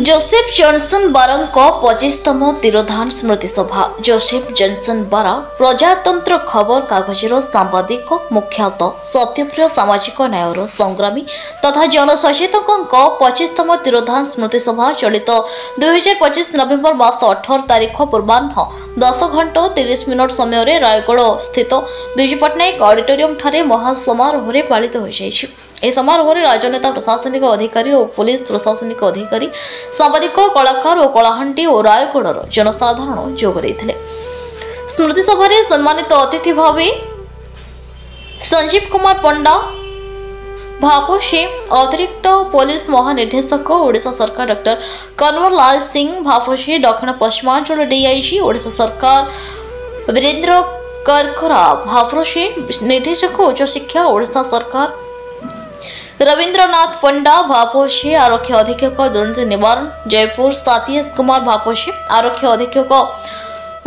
Joseph Johnson बारंक 25तम तिरोधान स्मृति सभा। Joseph Johnson बारा प्रजातंत्र खबर कागजर सांबादिक मुख्यतः सत्यप्रिय सामाजिक न्यायर संग्रामी तथा जनसचेतक 25तम तिरोधान स्मृति सभा चलित 2025 नवेम्बर मास 18 तारीख पूर्वाह्न 10:30 समय रायगढ़ स्थित विजु पट्टनायक ऑडिटोरियम ठारे महासमारोह पालित हो समारोह राजनेता प्रशासनिक अधिकारी और पुलिस प्रशासनिक अधिकारी सांबादिक कलाकार और कलाहांटी और रायगढ़ जनसाधारण जोग देथिले। स्मृति सभा सम्मानित अतिथि भावे संजीव कुमार पंडा भापोशे अतिरिक्त पुलिस महानिर्देशक ओडिशा सरकार डॉक्टर कन्वर लाल सिंह भापोशे दक्षिण पश्चिमांचल डीआईजी ओडिशा सरकार वीरेंद्र करखरा भापोशे निर्देशक उच्च शिक्षा ओडिशा सरकार रविंद्रनाथ पंडा भापोशे आरक्षी अधीक्षक दुर्नीति निवारण जयपुर सातीश कुमार भापोशे आरक्षी अधीक्षक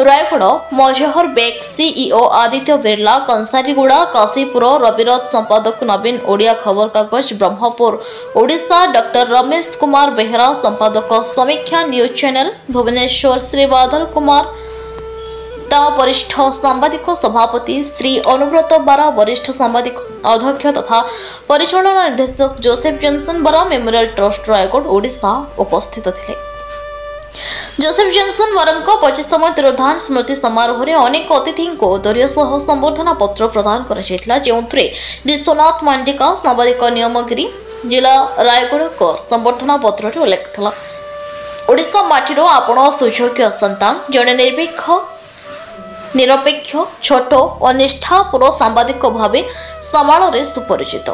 रायगढ़ मजहर बेग सीईओ आदित्य बिरला कंसारीगुड़ा काशीपुर रविरथ संपादक नवीन ओडिया खबर कागज ब्रह्मपुर ओडिशा डॉक्टर रमेश कुमार बेहरा संपादक समीक्षा न्यूज चैनल भुवनेश्वर श्री बादल कुमार वरिष्ठ सांबादिक सभापति श्री अनुव्रत बारा वरिष्ठ सांबादिक अध्यक्ष तथा परिचालना निर्देशक Joseph Johnson Bara memorial trust Raigarh Odisha उपस्थित थे। जोसेफ जॉनसन बारंक 25तम तिरोधान स्मृति समारोह में अनेक अतिथि को दरीय सह संबर्धना पत्र प्रदान कर विश्वनाथ मांडिका सांबादिक नियमगिरी जिला रायगढ़ को संबर्धना पत्र उल्लेख था। ओडिशा माटीर आपण सुयोग्य संतान जड़े निर्भीक निरपेक्ष छोट और निष्ठापूर सांबादिक भाव समाल सुपरिचित।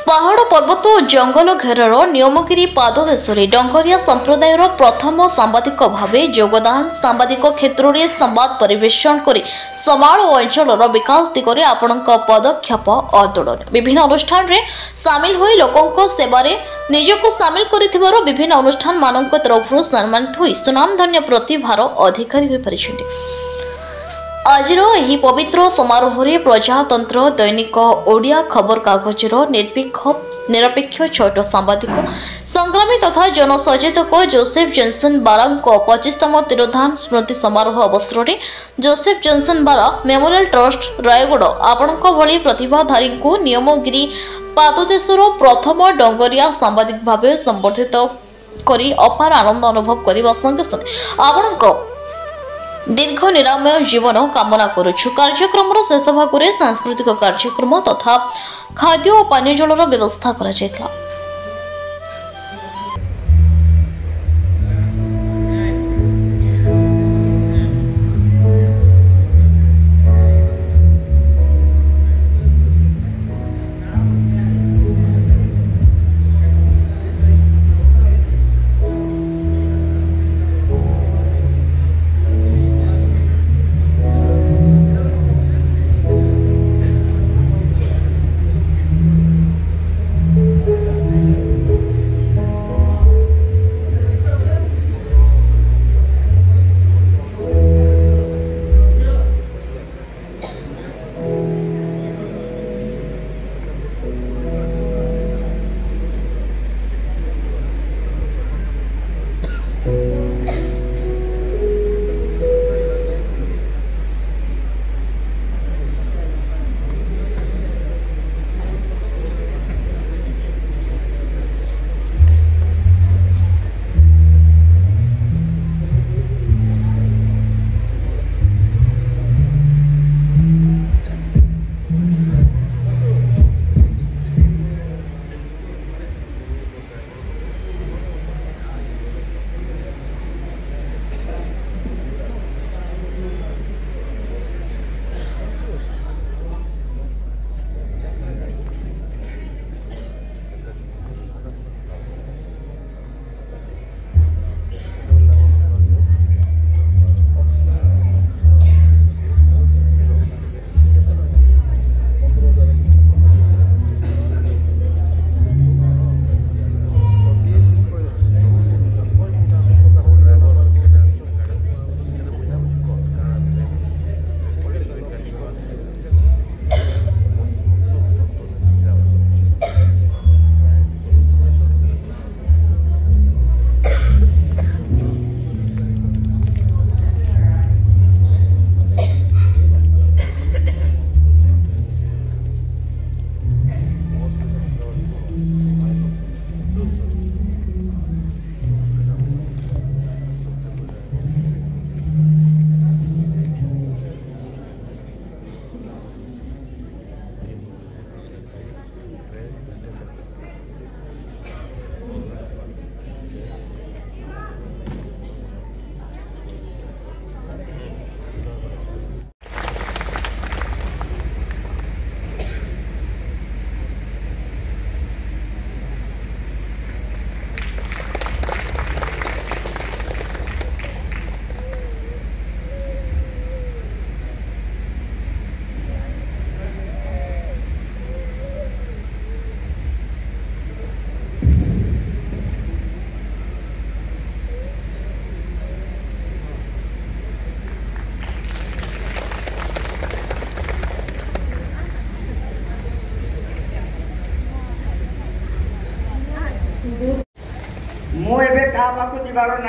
पहाड़ पर्वत और जंगल घेरर नियमगिरी पाददेश डंगरिया संप्रदायर प्रथम सांबादिक भाव योगदान सांबादिक क्षेत्र में संवाद परिवेषण कर समाल और अंचल विकास दिगरे आपण पदक्षेप अतुलनीय। विभिन्न अनुष्ठान रे सामिल हो लोकों सेवारे निजको सामिल कर विभिन्न अनुष्ठान मान तरफ सम्मानित हो सुनामधन्य प्रतिभार अधिकारी हो पारिछन्ति। आजिर एही पवित्र समारोह रे प्रजातंत्र दैनिक ओडिया खबर कागजर निरपेक्ष छोट सांबादिक संग्रामी तथा जनसचेतक जोसेफ जॉनसन बारा 25तम तिरोधान स्मृति समारोह अवसर में Joseph Johnson Bara memorial trust Raigarh आपण भली प्रतिभाधारी को नियमगिरी पाददेशर प्रथम डंगरिया सांबादिक भाव संबर्धित करी अपार आनंद अनुभव करने संगे संगे आपण दीर्घ निरामय जीवन कामना करुछु। कार्यक्रम शेष भाग में सांस्कृतिक कार्यक्रम तथा खाद्य और पानीय जलर व्यवस्था करा जायतिला।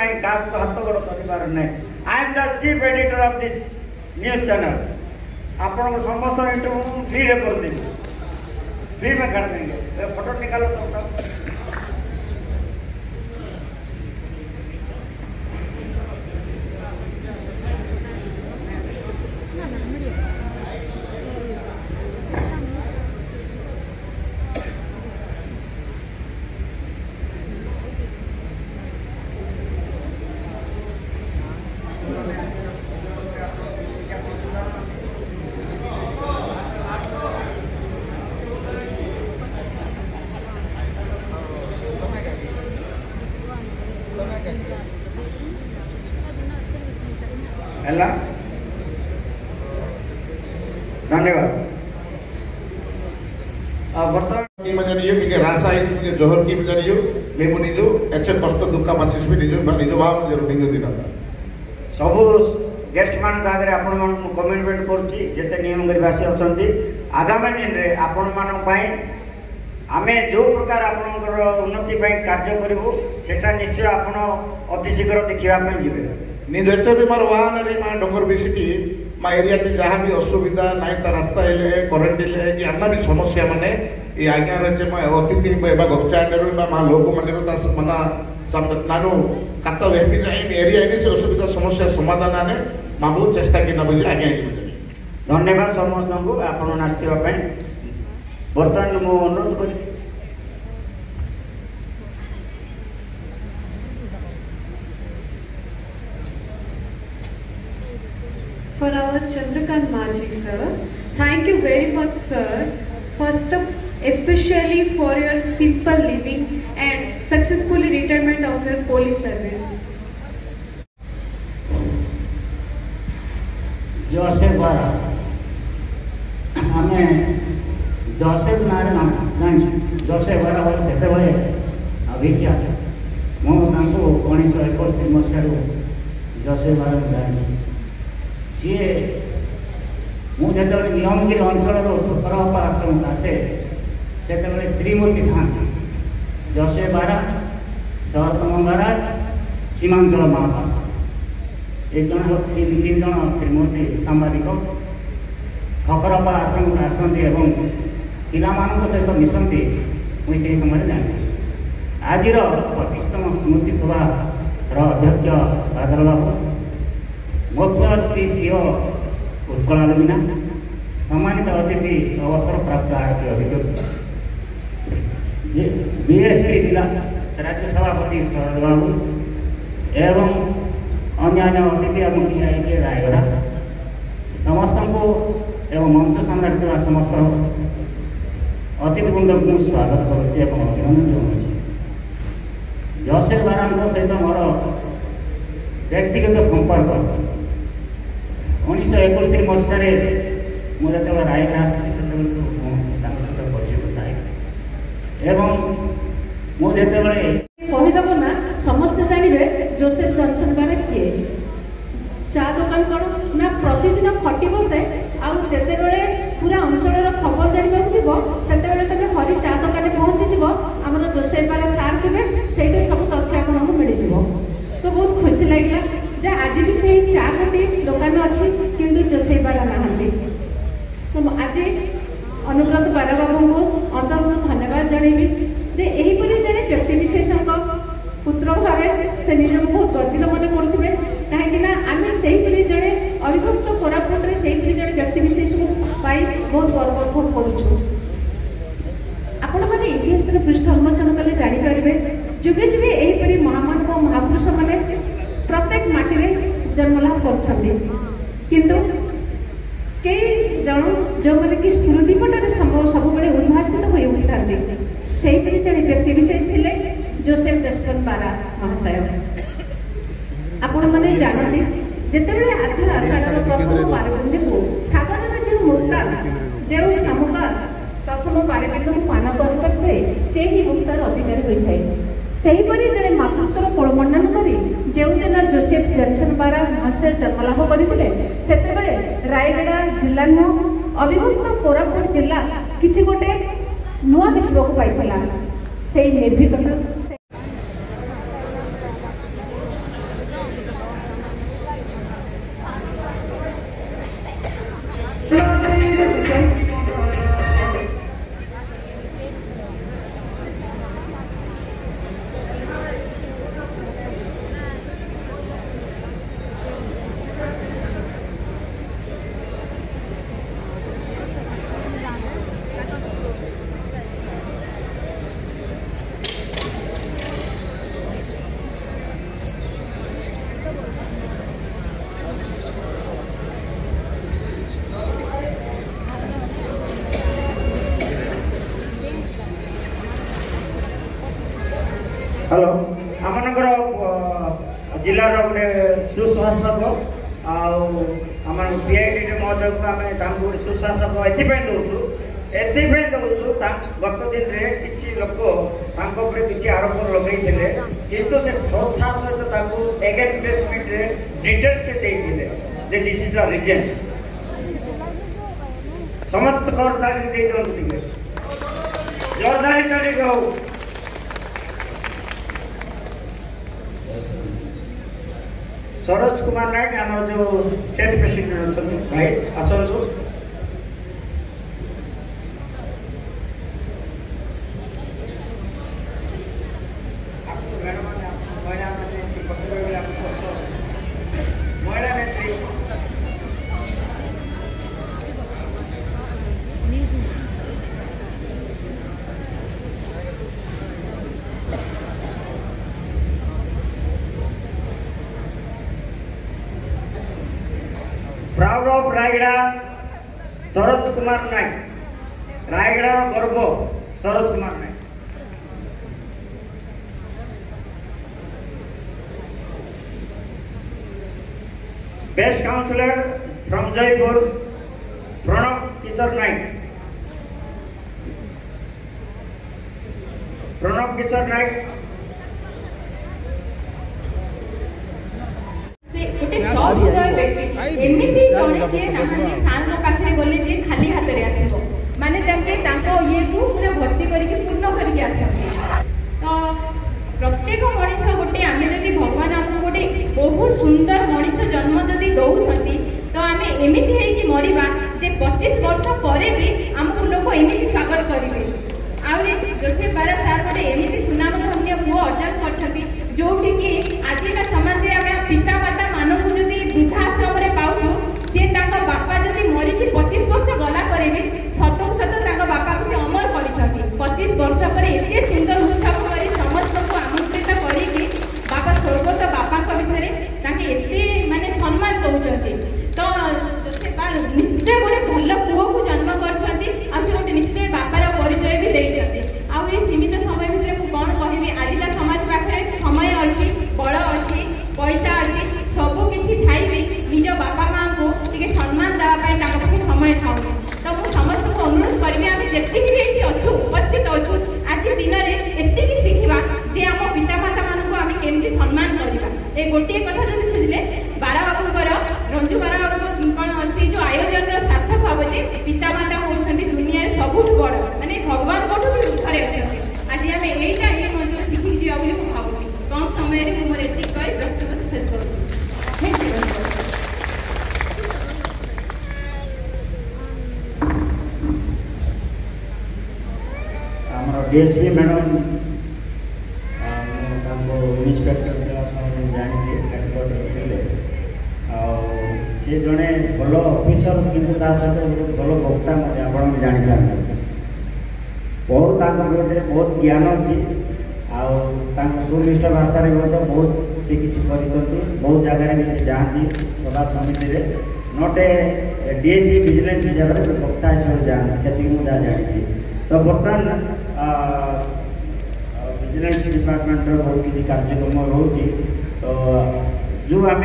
ना का हाथ गोड़ कर ना I am the chief editor of this news channel आपन समस्त इंटरव्यू फ्री रे कर देंगे फ्री में कर देंगे फोटो निकालो तो धन्यवाद रासा जोहर की మేము నిజు ఎచ్చ కష్ట దుఃఖ మర్చిపోయి నిజ నిజ భావం నిజ दिन सब गेस्ट मान आगे आपण कमिटमेंट करुच्ची जिते नियमवासी अच्छा आगामी दिन में आपण मान आम जो प्रकार आपणकर उन्नति कार्य करूँ से निश्चय आप अति शीघ्र देखापी जी निज भी मार वाहन माँ डोंगर बेसी मा एरिया जहाँ भी असुविधा ना रास्ता करेन्ट कि अन्ना भी समस्या माने ये आज्ञा अतिथि गपचार माँ लोक मन नानु कात एरिया से असुविधा समस्या समाधान आने माँ बहुत चेष्टा कि बोली आज्ञा धन्यवाद समस्त को आप नाचवाई बर्तमान मु अनुरोध कर For our Chandrakant Maji sir, thank you very much sir, especially for your simple living and successful retirement of your police service. Joseph बारा हमें जोसेफ नारायण जोसेफ बारा से अभिज्ञात मुझे 1961 मसीह जोसेफ बारा जानी सी मुझे नियमगिरी अंचल ठोकरपा आश्रम आसे से श्रीमती था जोसेफ बारा शरत मंगराज सीमांचल महापात्र एक जन तीन जन श्रीमती सांबादिक ठोकरपा आश्रम आसती पिला सहित मिशंती मुझे समय जानी आज 25तम स्मृति सभा अध्यक्ष बादल बाबू मुख्य अतिथि सीओ उत्कल मीना सम्मानित अतिथि अवसर प्राप्त आरती अभिज्ञ बीएसपी जिला राज्य सभापति शरद बाबू एवं अन्य अतिथि एवं डीआईके रायगढ़ समस्त को एवं मंच सामने समस्त अतिथिवृंद को स्वागत करुच्ची अभिनंदन जनाऊँ जोसेफ बारा सहित मोर व्यक्तिगत संपर्क 1921 मसीह मुझे रायगढ़ मुझे कहीदेव ना समस्ते जानवे जोसेफ जॉनसन बारा किए चा दुकान कौन ना प्रतिदिन खटी बसे आते पूरा अंचल खबर जानवा से तुम हरी चा दुकान पहुँची आम जोसेफ बारा सार थे से सब तथ्य आपको मिल तो बहुत खुशी लगे जे आज भी से चा खटी दुकान अच्छी किंतु जोसेफ बारा नहांती तो आज अनुव्रत बारा बाबू को अंतर्गत धन्यवाद जनइबी जे एहीपरि जने व्यक्ति विशेष पुत्र भाव से निज बहुत गर्वित मन करुवे कहीं आम से जड़े अविभक्त कोरापुटे से जड़े व्यक्ति विशेष को पाई बहुत गर्व अनुभव करुचु आपण मैंने इतिहास पृष्ठ उन्मोचन कले जानीपारे जुगे जुगे यहीपरि महामान को महापुरुष मैंने प्रत्येक माटी जन्मलाभ किंतु कई जन जो मैंने कि स्मृतिपटरे सब उद्भासित हो उठा से जड़े व्यक्ति विशेष थे जोसेफ जॉनसन बारा महाशय आपण मैंने जानते जिते आधी आषाढ़ प्रथम बारबंदी को सागर जो मुक्तार जो सामुकार प्रथम बारबंदी को पान करते से ही मुक्तार अधिकारी होता है सेहीपरि जड़े मातृत्वर कोलमंडन कर जो दिन जोसेफ जॉनसन बारा महाशय जन्मलाभ करते रायगढ़ जिला नुह अविभक्त कोरापुट जिला किसी गोटे नुआ देखा पाई से निर्भीकता the system. हेलो आमनकर जिलार गोटे सुशासक आम पीआईडी महोदय को आम सुशासक एथपाई दौचु गत दिन में किसी लोक किसी आरोप लगे किंतु से श्रद्धा सहित एगेन प्रेसमिट डिटेल्स से दिस इज द रीजन समस्त खबरदारी जोरदारी चलिए हो सरोज कुमार नायक आम जो स्टेट प्रेसिडेंट भाई आसतु महिला नेत्री प्राउड ऑफ रायगड़ा सरोज कुमार नायक रायगड़ा गर्व Saroj Kumar Nayak best counsellor from Jaipur Pranab Kishore Nayak गोटे सहृदय व्यक्ति एमती जड़े सार पाखे गले जे खाली हाथ में आसो माने ये को पूरा भर्ती करके पूर्ण करके आसते तो प्रत्येक मनीष गोटे आम जब भगवान आमको गोटे बहुत सुंदर मनीष जन्म जदि दौरान तो आम एमती मरवा जे 25 वर्ष पर भी आमको लोक एमती स्वागत करेंगे आउे जोसेफ बारा सार गोटे एमती सुनाम धन्य पुओ अर्जन कर जो आजिका समाज आम पिता माता मानक जदि वृद्धाश्रम पाऊँ सी बापा जदि मरिकी 25 वर्ष गला पर भी सत सत बापा को अमर कर 25 वर्ष पर एत सुंदर उत्सव कर समस्त को आमंत्रित करके बापा स्वर्गत बापा विषय एत माने सम्मान दौरान तो निश्चय गोटे भल पुओ को जन्म कर गोटे निश्चय बापार परिचय भी देते आउ सीमित समय भितर मुझे कौन कहि आजिका समाज पाखे समय अच्छी बल अच्छी पैसा अच्छी सबकि थाई भी निज बापा माँ को टे सम्मान देवाई समय था तो मुझे समस्त को अनुरोध करी आम जी अच्छु उपस्थित अच्छु आज दिन में एति शिखा जे आम पिता माता मानक आम केमती सम्मान करवा ये गोटे कथा जो बुझे बारा बाबूर रंजू बारा बाबू कौन अच्छी जो आयोजन सार्थक हम जे पिता माता होती दुनिया सबुठ बड़ माने भगवान को ऊपर अच्छे आज आम यहीटा ये मंदिर शिखी जा भावुँ कम समय मोर एति कही व्यक्तिगत शेष करूँ डीएसपी मैडम इन्स्पेक्टर जानी सी जड़े भल अफिसर किंतु सहित भल वक्ता आप जानी पारे बहुत बहुत ज्ञान अच्छी सुनिष्ठ भाषा बहुत सी किसी बहुत जगह भी जाती सभा समिति नट ए डीएसपी विजिलेंस जगह वक्ता हिसाब जाती से मुझे जानी तो बर्तमान विजिलेंस डिपार्टमेंट बहुत किसी कार्यक्रम रोचे तो जो आम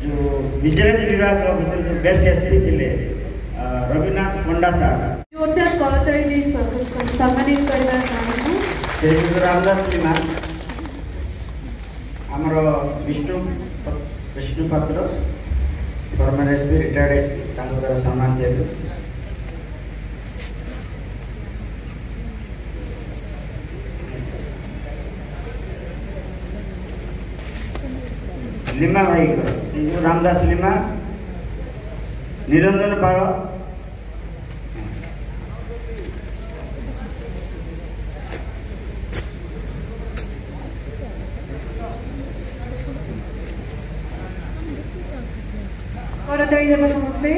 जो विजिलेंस विभाग भर बेस्ट एसपी थे रविनाथ पंडा सार रामदास लीमा आमर विष्णु पात्र फॉर्मर एसपी रिटायर्ड एसपी द्वारा सम्मान दिया लीमा भाई रामदास लीमा निरंजन पाल करताଳି देव समस्ते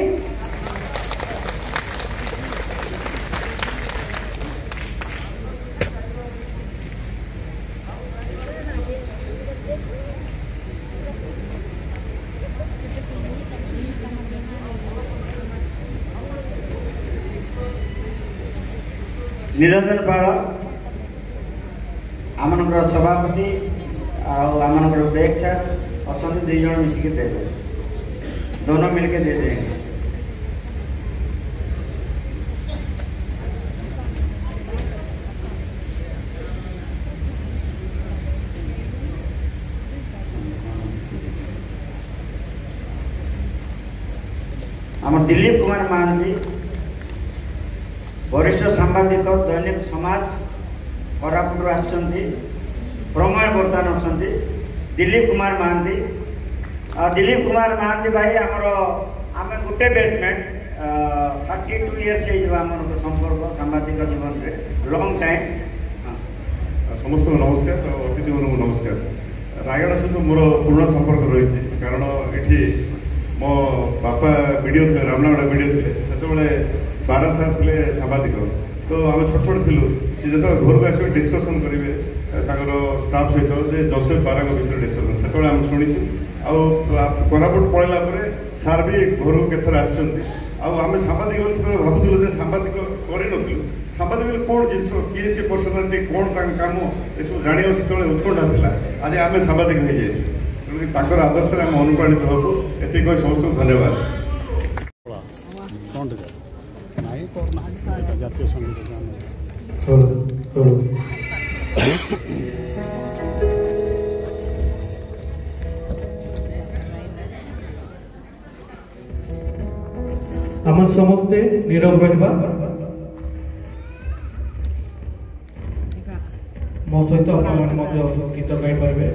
निरंजन पाल आम सभापति आम ब्रेक सर अच्छा 2 जन मिसिक दे दोनों मिलके दे देंगे। आम दिलीप कुमार महांती वरिष्ठ सांबादिक दैनिक समाज कोरापुट आसुच्च प्रमेय बर्तमान अच्छा दिलीप कुमार महांती दिलीप कुमार महांती भाई आमर आम गोटे बेचमेंट 32 इयर्स आम संपर्क सांबादिक जीवन में लंग टाइम समस्त नमस्कार अतिथि मन नमस्कार रायगढ़ सहित मोर पूर्ण संपर्क रही कारण ये मो बापा वीडियो थे रामनागड़ा वीडियो थे से 12 साल थे सांबादिक तो आम छोट छोट थिलु जो घर को आस डिस्कसन करेंगे स्टाफ सहित जोसेफ बारा विषय डिस्कसन से आम शुणी कोरापुट पड़ेला सार भी घर को केथर आम सांबादिक भावुलु सांबादिक कर सांबादिक कौन जिन किए सी पर्सनालीटी कौन कम ये सब जाना से उत्कंठा था आज आम सांबादिक हो जाए आदर्श आम अनुप्राणित हूँ ये समस्त धन्यवाद। जातीय संगीत आम समस्ते नीरव रहा मो सहित गीत गाई पारे।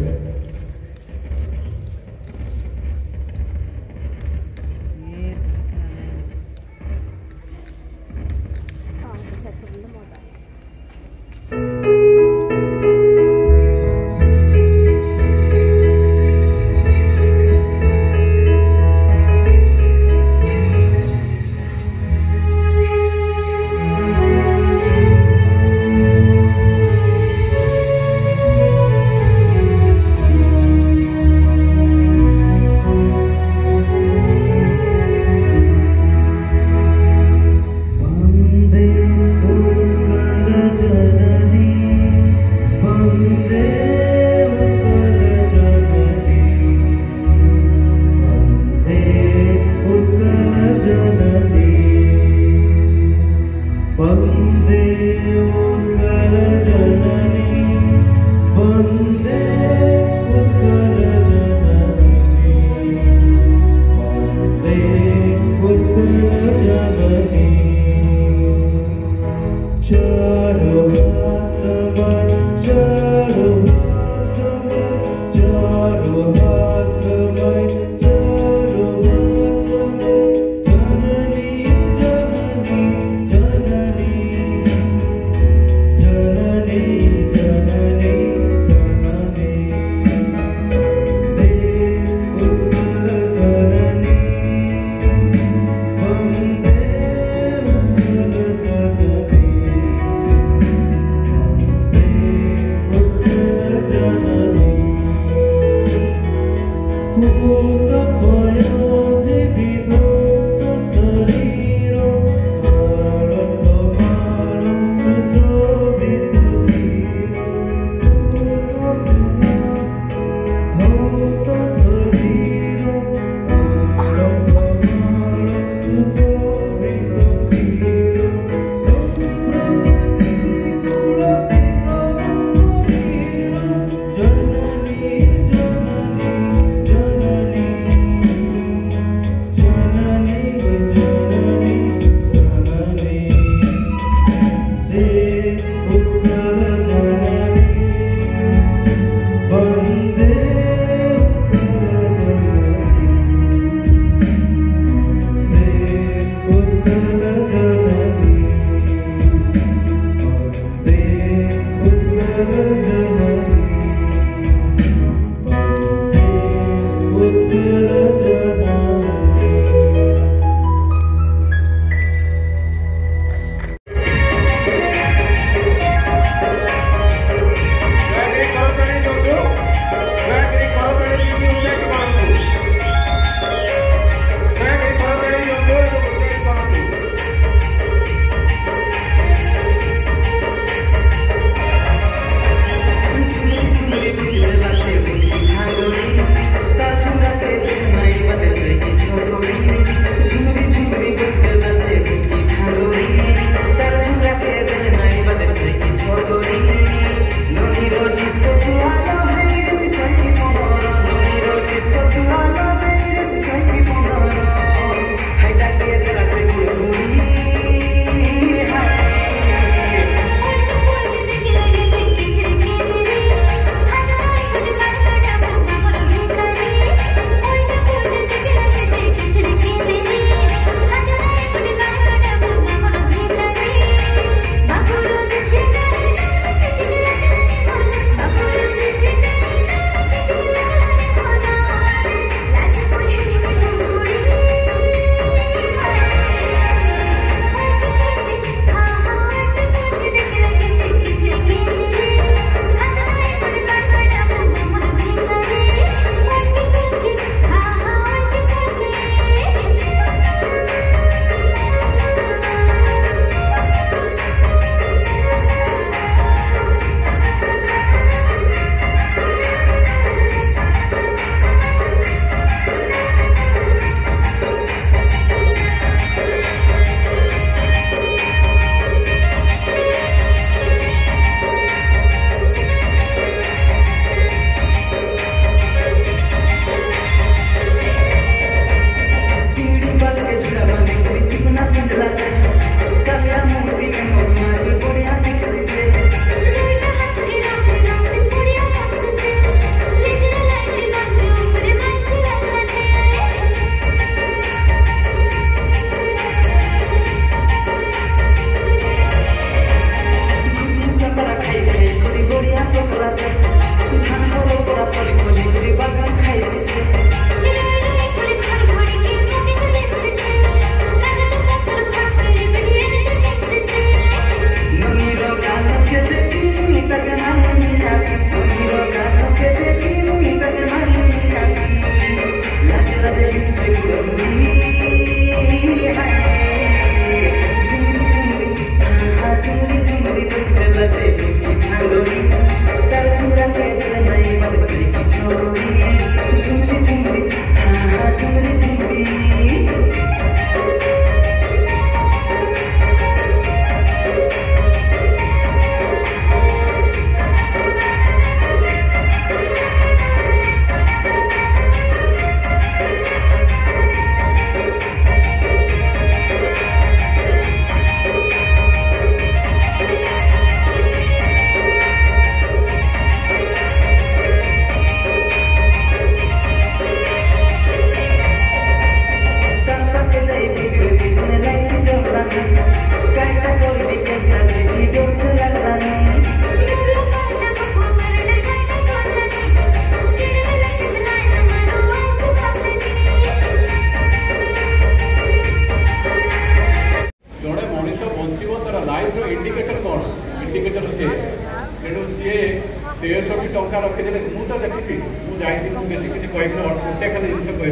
किसी कह गोटे खाली जिन कह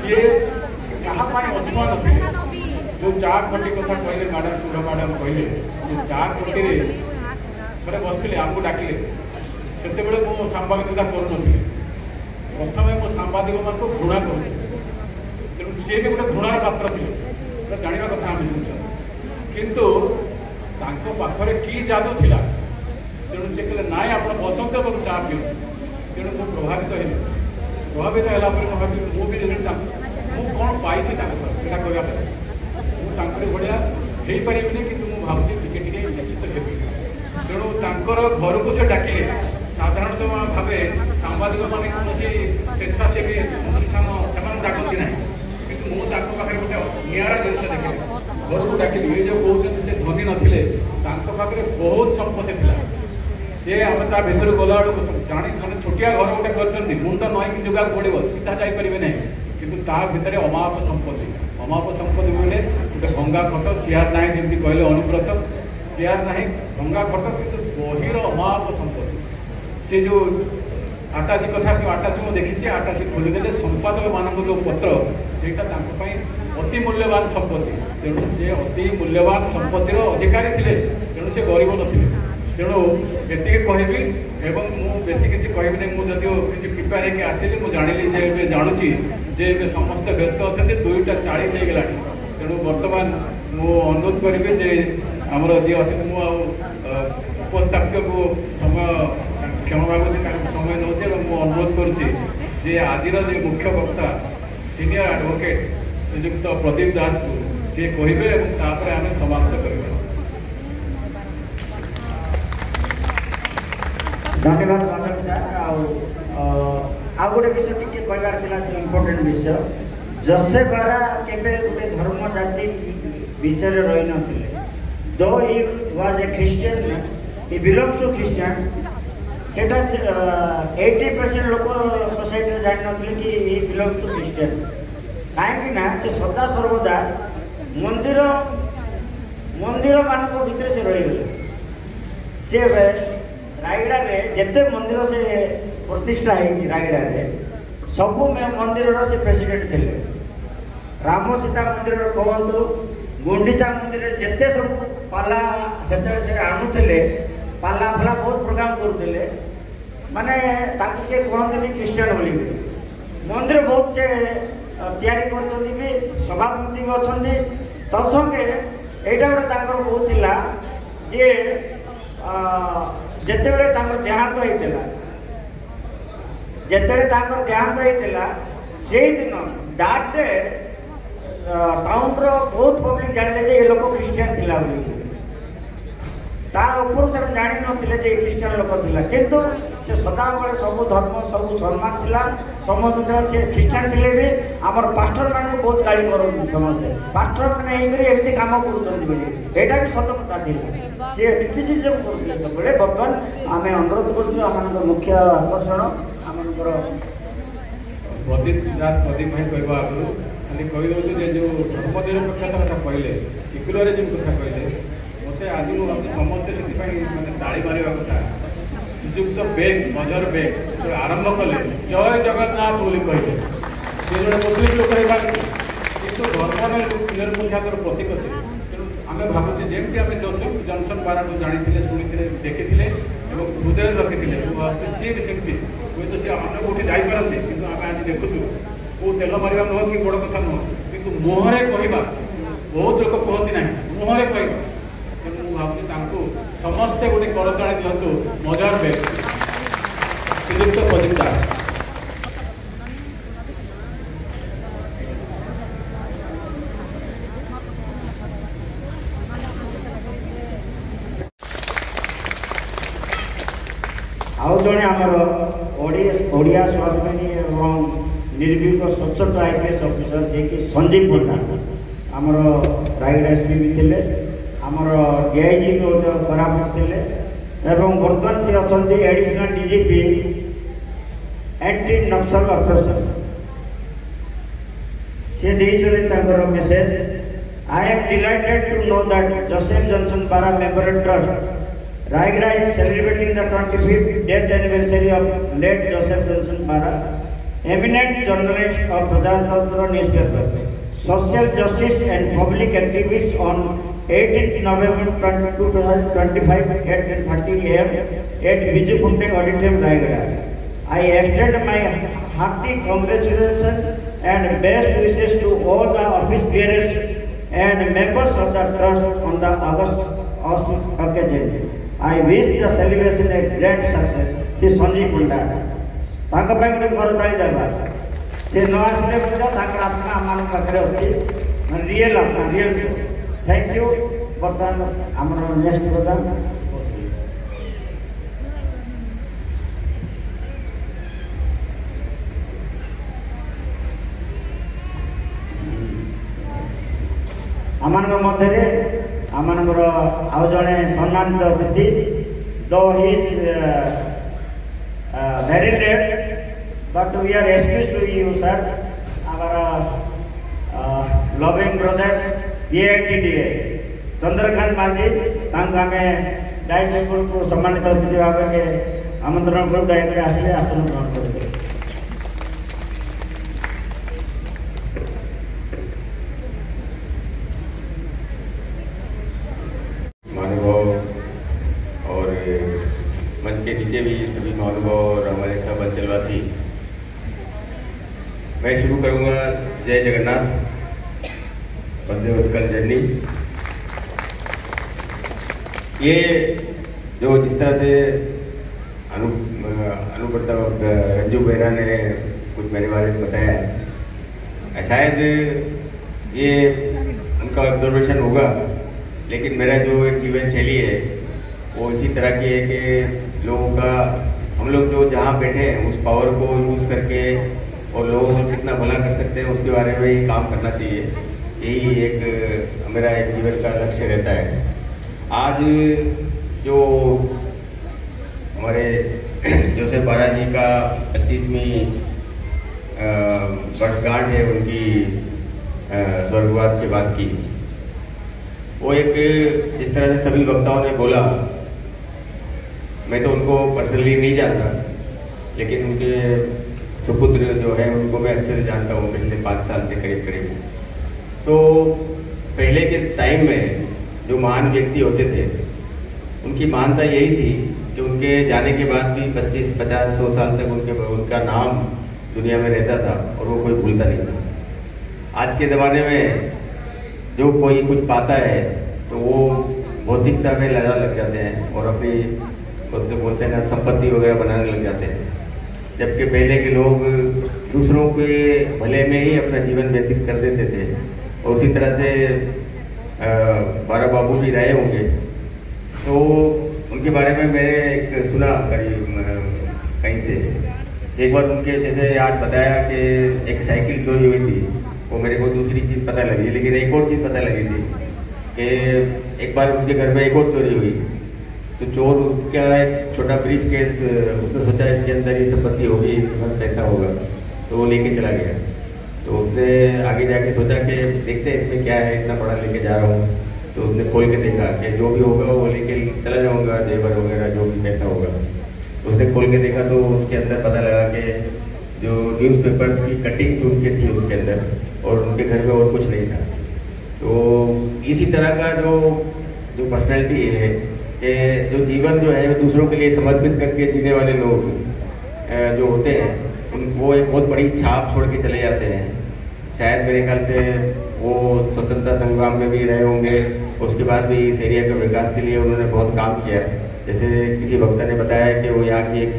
सी क्या अधुआ नी जो चार खटी कथा कहले मैडम सुर मैडम कहले चार खटी थे बसते आमको डाकिले से मो सांबादिकता करूनी प्रथम मो सांबादिक मान घृणा कर तेणु सी भी गोटे घृणार पात्र थे जानवा कथा आम जिन किंतु पाखरे कि जादू थिला तेणु से कहले ना आप बसंत और चा पी तेणु मुझे प्रभावित है प्रभावित है भावी मुझे कौन पाई यहाँ करने मुझे भाया हो पारे कि भावी टे निश्चित हेबी तेणु घर को से डाकिले साधारणतः भावे सांबादिक मैंने कौन स्वेच्छासेवी अनुष्ठान से डाकती ना कि मुझे पाखे गोटे निरा जिन देखे घर को डाक ये जो कहते से धनी नथिले पाखे बहुत संपत्ति था सी आम ता भर गला जानी मैंने छोटिया घर गोटे कर मुंड नईक जुगा पड़ो सीधा जापर ना कि भितर अमाप संपत्ति बोले गोटे भंगा खट चेयर ना जमी कहले अनुव्रत चेयर ना भंगा खट कि बहिर अमाप संपत्ति से जो आटाची कथा से आटाची मुझे देखी आटाची खोलीदे संपादक मान जो पत्र से अति मूल्यवान संपत्ति तेणु से अति मूल्यवान संपत्तिर अधिकारी थे तेणु से गरीब नी तेणु ये कहबी एवं मुझे किसी कहबी मुझे किसी प्रिपेयर होकर आसली मुझे जानी जानूची जे समस्त व्यस्त अच्छा 2:40 हो गला तेणु बर्तमान मु अनुरोध करी जे आमर जी अच्छे उपस्थापित को समय क्षमा मांगुची समय नौचे मुझे अनुरोध करुच्ची आज जो मुख्य वक्ता सीनियर एडवोकेट श्रीजुक्त प्रदीप दास को सी कहे आम समाप्त कर धन्यवाद माधव सर आ गोटे विषय टी कहबार इम्पोर्टेंट विषय जोसेफ बारा केबे गोटे धर्म जाति विषय रही नथिले though he was a Christian he belongs to Christian सेटा 80% लोक सोसाइटी जान नथिले कि ही बिलोंग्स टू क्रिश्चियन कहीं ना से सदा सर्वदा मंदिर मान भीतर से रही सी रायगड़ा में जिते मंदिर से प्रतिष्ठा है रायगड़ा में सबू मंदिर से प्रेसिडेंट थे राम सीता मंदिर कहतु गुंडीचा मंदिर जिते सब पाला से आणुले पाला फाला बहुत प्रोग्राम करुले माने किए कहते क्रिश्चियन बोली मंदिर बहुत से तैयारी कर सभापति भी अच्छा तत्संगे यहाँ गोटे बहुत थिला जे जितेबले देहांत होता जितेबले देहांत होता से दिन डाट डे टाउन बहुत पब्लिक जानिले ये लोक क्रिश्चियन थिला से जानी नथिले जे क्रिश्चियन लोक थिला किंतु से सदाबले सब धर्म सब सम्मान थिला समस्त से क्रिश्चियन थिले भी आमर पास्टर मान बहुत गाड़ी करते समस्ते पास्टर मैंने एमती कम कर सत कथा थी सी क्रिटिसिजम कर बर्तमान आम अनुरोध कर मुख्य आकर्षण आम प्रदीप दास प्रदीप भाई कहवा आगु खाली कहीदे जो धर्मनिरपेक्षता कथा कहले इक्युलरिज्म कथा कहले मत आज समस्ते से ताली मारा कथा श्रीजुक्त बेग मजर बेग आरंभ कले जय जगन्नाथ बोली कहले से जो मुस्लिम लोक किंतु धर्म निरपेक्षतार प्रतीक से तेणु आम भावुचे जमी आम जोसेफ जॉनसन बारा को जानी शुणी देखी हृदय रखी सी भी सेमती हुए तो सी अन्य कौटी जापारती कि आम आज देखुचु को तेल मारे नुह कि बड़ कथा नुह कि मुहरे कहवा बहुत लोग कहती ना मुहरे कह तेणु भावुँ समस्ते गोटे करताड़ी दिंतु मजार बेग श्रीजुक्त प्रदीप दास आउ जड़े आमर ओडिया स्वाभिमानी एवं निर्भीक स्वच्छता आईपीएस ऑफिसर जे कि संजीव पंडा आमर रायगड़ा एसपी भी थे आमर डीआईजी भी कोरापुट थे एवं बर्तमान से अच्छा additional DGP anti Naxal operation से देते message I am delighted to know that Joseph Johnson Bara memorial trust Raigada is celebrating the 25th death anniversary of late Joseph Johnson Bara. eminent journalist of Prajatantra newspaper, social justice and public activist on 18th November 2025 at 10:30 am at Viju Punte Auditorium, Raigada. I extend my hearty congratulations and best wishes to all the office bearers and members of the trust on the August occasion. I wish the celebration a great success. This Sanjeev Panda. ତାଙ୍କ ପାଇଁ ଗୋଟେ ଘର ପାଇ ଦେବା ସେ ନ ଆସିଲେ ମଧ୍ୟ ତାଙ୍କର ଆତ୍ମା ଆମମାନଙ୍କ ପାଖରେ ଅଛି ରିଏଲ୍ ଆତ୍ମା ରିଏଲ୍ ଥ୍ୟାଙ୍କ ୟୁ। ବର୍ତ୍ତମାନ ଆମର ନେକ୍ସଟ ପ୍ରୋଗ୍ରାମ ଆମମାନଙ୍କ ମଧ୍ୟରେ ଆମମାନଙ୍କର ଆଉ ଜଣେ ସମ୍ମାନିତ ଅତିଥି ଦ his very late, but we are excused to you, sir. Our loving brother, PITDA, Chandrakant माझी, तांका में डायरेक्टर को सम्मानित अतिथि भाव के आमंत्रण को डायरेक्टर आसिले आसन ग्रहण करते। मंच के नीचे भी सभी महानुभाव और हमारे सब अंचलवासी, मैं शुरू करूंगा जय जगन्नाथ, वंदे उत्कल जननी। ये जो जिस तरह से अनुप्रताप रंजू बेरा ने कुछ मेरे बारे में बताया, शायद ये उनका ऑब्जर्वेशन होगा, लेकिन मेरा जो एक जीवन शैली है वो इसी तरह की है कि लोगों का, हम लोग जो जहाँ बैठे हैं उस पावर को यूज करके और लोगों को कितना भला कर सकते हैं उसके बारे में ही काम करना चाहिए। यही एक मेरा एक जीवन का लक्ष्य रहता है। आज जो हमारे जोसेफ बारा जी का 25वीं वर्षगांठ है उनकी स्वर्गवास के बाद की, वो एक जिस तरह से सभी वक्ताओं ने बोला, मैं तो उनको पर्सनली नहीं जानता, लेकिन उनके सुपुत्र जो है उनको मैं अच्छे से जानता हूँ पिछले 5 साल से करीब करीब। तो पहले के टाइम में जो महान व्यक्ति होते थे उनकी मान्यता यही थी कि उनके जाने के बाद भी 25, 50, 100 साल तक उनका नाम दुनिया में रहता था और वो कोई भूलता नहीं था। आज के ज़माने में जो कोई कुछ पाता है तो वो भौतिकता में लग जाते हैं और अपनी बोलते हैं ना संपत्ति वगैरह बनाने लग जाते हैं, जबकि पहले के लोग दूसरों के भले में ही अपना जीवन व्यतीत कर देते थे। और उसी तरह से बारा बाबू भी रहे होंगे, तो उनके बारे में मैंने एक सुना कहीं से। एक बार उनके जैसे आज बताया कि एक साइकिल चोरी हुई थी, वो मेरे को दूसरी चीज़ पता लगी, लेकिन एक और चीज़ पता लगी थी कि एक बार उनके घर में एक और चोरी हुई। तो चोर क्या एक छोटा ब्रीफ केस, उसने सोचा इसके अंदर ही संपत्ति होगी, बहुत पैसा होगा, तो वो लेके चला गया। तो उसने आगे जाके सोचा कि देखते हैं इसमें क्या है, इतना बड़ा लेके जा रहा हूँ। तो उसने खोल के देखा कि जो भी होगा वो लेके चला जाऊँगा, जेवर वगैरह जो भी पैसा होगा। तो उसने खोल के देखा तो उसके अंदर पता लगा कि जो न्यूज़पेपर की कटिंग उनके थी उसके अंदर, और उनके घर में और कुछ नहीं था। तो इसी तरह का जो पर्सनैलिटी है कि जो जीवन जो है दूसरों के लिए समर्पित करके जीने वाले लोग जो होते हैं वो एक बहुत बड़ी छाप छोड़ के चले जाते हैं। शायद मेरे ख्याल से वो स्वतंत्रता संग्राम में भी रहे होंगे, उसके बाद भी इस एरिया के विकास के लिए उन्होंने बहुत काम किया। जैसे किसी वक्ता ने बताया कि वो यहाँ की एक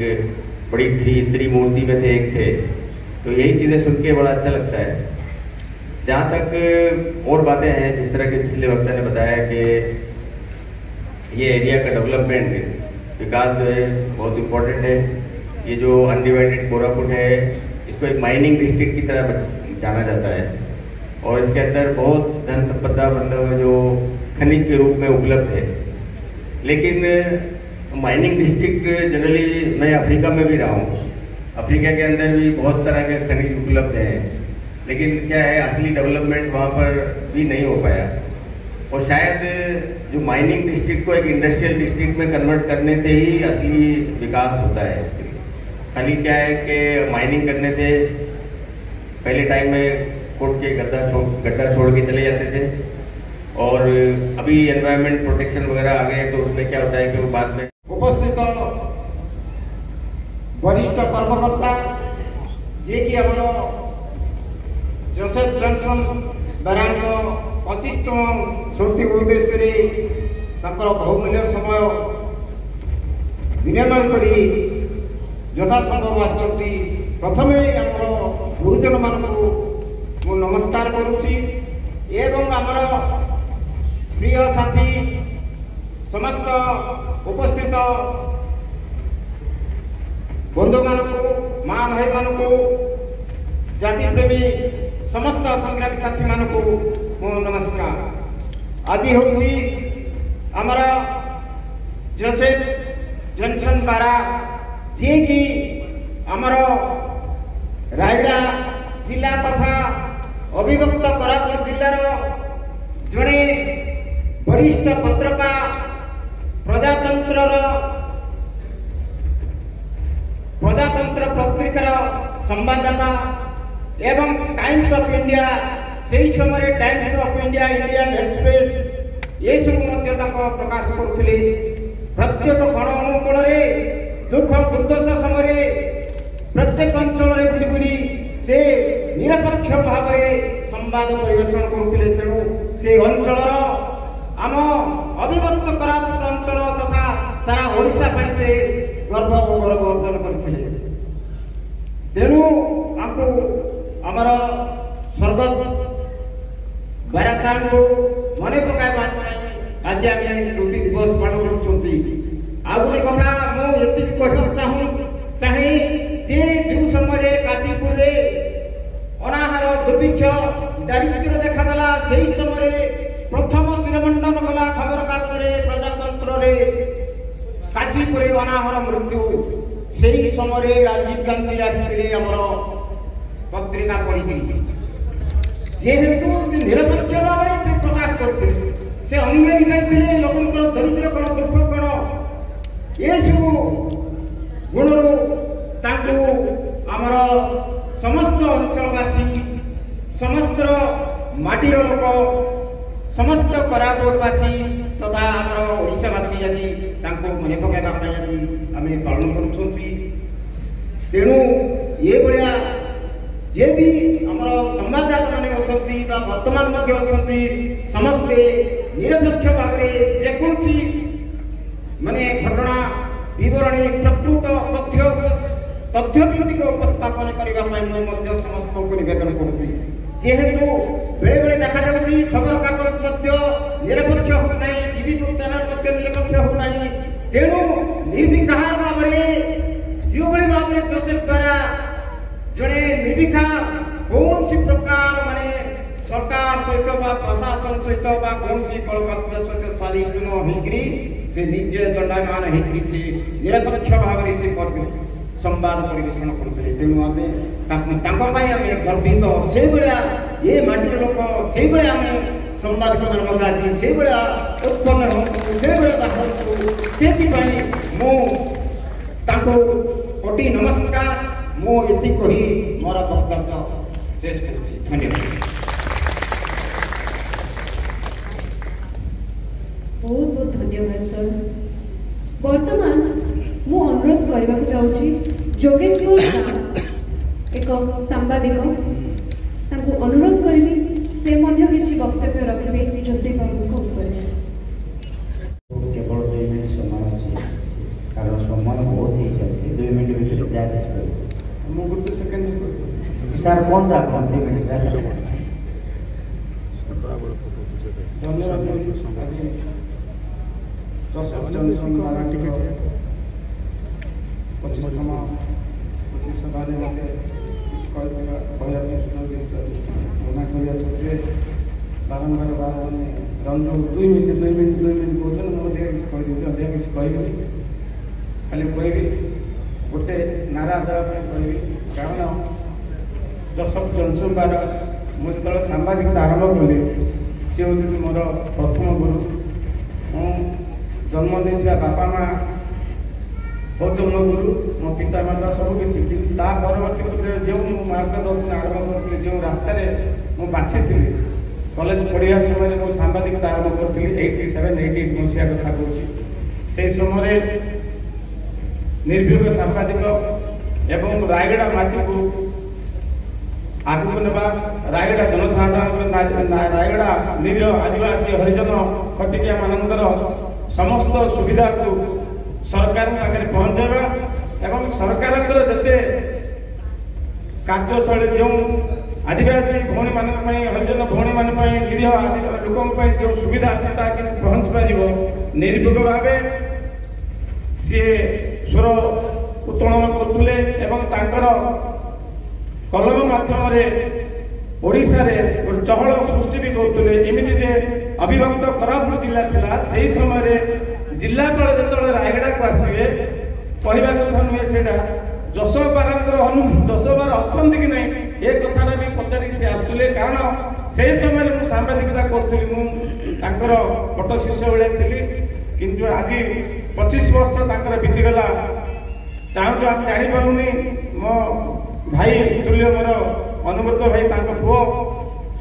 बड़ी त्रिमूर्ति में से एक थे। तो यही चीज़ें सुन के बड़ा अच्छा लगता है। जहाँ तक और बातें हैं, जिस तरह के पिछले वक्ता ने बताया कि ये एरिया का डेवलपमेंट विकास जो है बहुत इम्पोर्टेंट है। ये जो अनडिवाइडेड कोरापुट है इसको एक माइनिंग डिस्ट्रिक्ट की तरह जाना जाता है, और इसके अंदर बहुत धन संपदा मतलब जो खनिज के रूप में उपलब्ध है। लेकिन माइनिंग डिस्ट्रिक्ट जनरली, मैं अफ्रीका में भी रहा हूँ, अफ्रीका के अंदर भी बहुत तरह के खनिज उपलब्ध हैं, लेकिन क्या है असली डेवलपमेंट वहाँ पर भी नहीं हो पाया। और शायद जो माइनिंग डिस्ट्रिक्ट को एक इंडस्ट्रियल डिस्ट्रिक्ट में कन्वर्ट करने से ही असली विकास होता है। खाली क्या है कि माइनिंग करने से पहले टाइम में कोर्ट के गड्ढा छोड़ के चले जाते थे, और अभी एनवायरमेंट प्रोटेक्शन वगैरह आ गए, तो उसमें क्या होता है कि वो बाद में उपस्थित वरिष्ठ कर्मकर्ता जे कि आम जोसेफ जॉनसन बारा 25तम स्मृति उद्देश्य बहुमूल्य समय विनिमय कर यथासंभव आसती। प्रथम आम गुरुजन मान मु नमस्कार करुच्ची एवं आमर प्रिय साथी समस्त उपस्थित बंधु मान माँ भाई मान जाति प्रेमी समस्त संग्रामी साथी मान मो नमस्कार। आज हूँ आमर जोसेफ जॉनसन बारा जी कि आमर रायगड़ा जिला तथा अविभक्त कोरापुट जिलार जड़े वरिष्ठ पत्रकार प्रजातंत्र पत्रिकार संवाददाता एवं टाइम्स ऑफ इंडिया से समय times of India Indian express ये सब प्रकाश करुले। प्रत्येक गण अनुकूल दुख दुर्दशा समय प्रत्येक अंचल बुली बुली से निरपेक्ष भाव में संवाद परिवेषण करुले। तेणु से अंचल आम अविभक्त कोरापुट अंचल तथा सारा ओडिशा से गर्व गौरव अर्जन करते। तेणु आमको आमर स्वर्गत बारा साहब को मन पकाइबा आज आम छुट्टी दिवस पालन कर। गोटे कथा मुझे चाहे जे जो समय काशीपुर अनाहार दुर्भिक्ष दारिद्र्य देखादेला से समय प्रथम शिरोमंडन गला खबर कागज प्रजातंत्र काशीपुर अनाहार मृत्यु से समय राजीव गांधी आसते आमर पत्रिका पढ़ी जेहेतु निरपेक्ष भाव से प्रकाश करते से अंगे दिखाई लोक दरिद्र कण दुख कण ये सब गुण आमर समस्त अंचलवासी समस्त माटीर लोक समस्त कोरापुटवासी तथा आमर ओडिशावासी आज मन पकाइबा आम पालन कर। तेणु ये भाया जे भी आमर संवाददाता मैंने अच्छा वर्तमान समस्ते निरपेक्ष भाव में जेकोसी माने घटना विवरणी प्रकृत तथ्यभित्तिक उपस्थापन करने समस्त को निवेदन करुँगी। जेहेतु बेले बेले देखा खबर कागज निरपेक्ष होना टीवी चैनल निरपेक्ष होना। तेणु निर्विकार भाव में जो भाव में जोसेफ द्वारा जड़े निर्विकार कौन सी प्रकार माने सरकार सहित प्रशासन सहित कौन सी कलकत्ता सहित स्वाधीन होगी से निजे दंडायमान होती निरपेक्ष भाव से संवाद परिवेषण करुले। तेणु आम गर्वित से भाया ये माटी लोक से भाया आम संवाद आज से भाया उत्पन्न हूँ से भाया बाहर मु कोटि नमस्कार मुझे कही मोर वक्तव्य शेष करुँगी। धन्यवाद। बहुत बहुत धन्यवाद सर। वर्तमान मु अनुरोध करने चाहूँगी जोगेश्वर एक सांबादिक अनुरोध करी से किसी वक्तव्य रखे ज्योति बाबू केवल 2 मिनट समय अच्छे कारण समय बहुत ही चलते 2 मिनट भीतर गोटे सेकेंड सर कौन सा 2 मिनट खाली कहबी गोटे नारा देवाई कहबी कारण जोसेफ जॉनसन बारा मुझे जो सांबादिकता आरंभ कली सी हूँ मोर प्रथम गुरु। जन्म देता बापा माँ गौतम गुरु मो पिता माता सबकि कि परवर्ती जो मार्गदर्शन आरंभ करी जो रास्तार मुझे बाछी कॉलेज पढ़ा समय मुझे सांबादिकता आरंभ करी 87-88 मसीहा कथा कह से समय निर्भीक सांबादिक एवं रायगड़ा माटी को आगू ना रायगड़ा जनसाधारण रायगड़ा निरीह आदिवासी हरिजन खटिकिया मानकर समस्त सुविधा को सरकार आगे पहुंचाइबा एवं सरकार जिते कार्यशैली जो आदिवासी भौणी मान हरिजन भौणी मान निरीह लोक जो सुविधा अच्छे ताकि पहुंच पार निर्भीक भाव सी स्वर उत्तोलन करुले कलम माध्यम ओडिशा रे चहल सृष्टि भी करते एमती जे अविभक्त कोरापुट जिला था से समय जिलापाल जो रायगड़ा को आसवे कहवा कथा नुहे से जशोबार जशोबार अच्छा कि ना ये कथा भी पचार से आसुले कारण से समय मुझे सांबादिकता करी पट शिष्य भाई थी किंतु आज 25 वर्ष बीतीगला चाहूँ आम जापारूनी मो भाई तुल्य मोर अनुव्रत भाई पुओ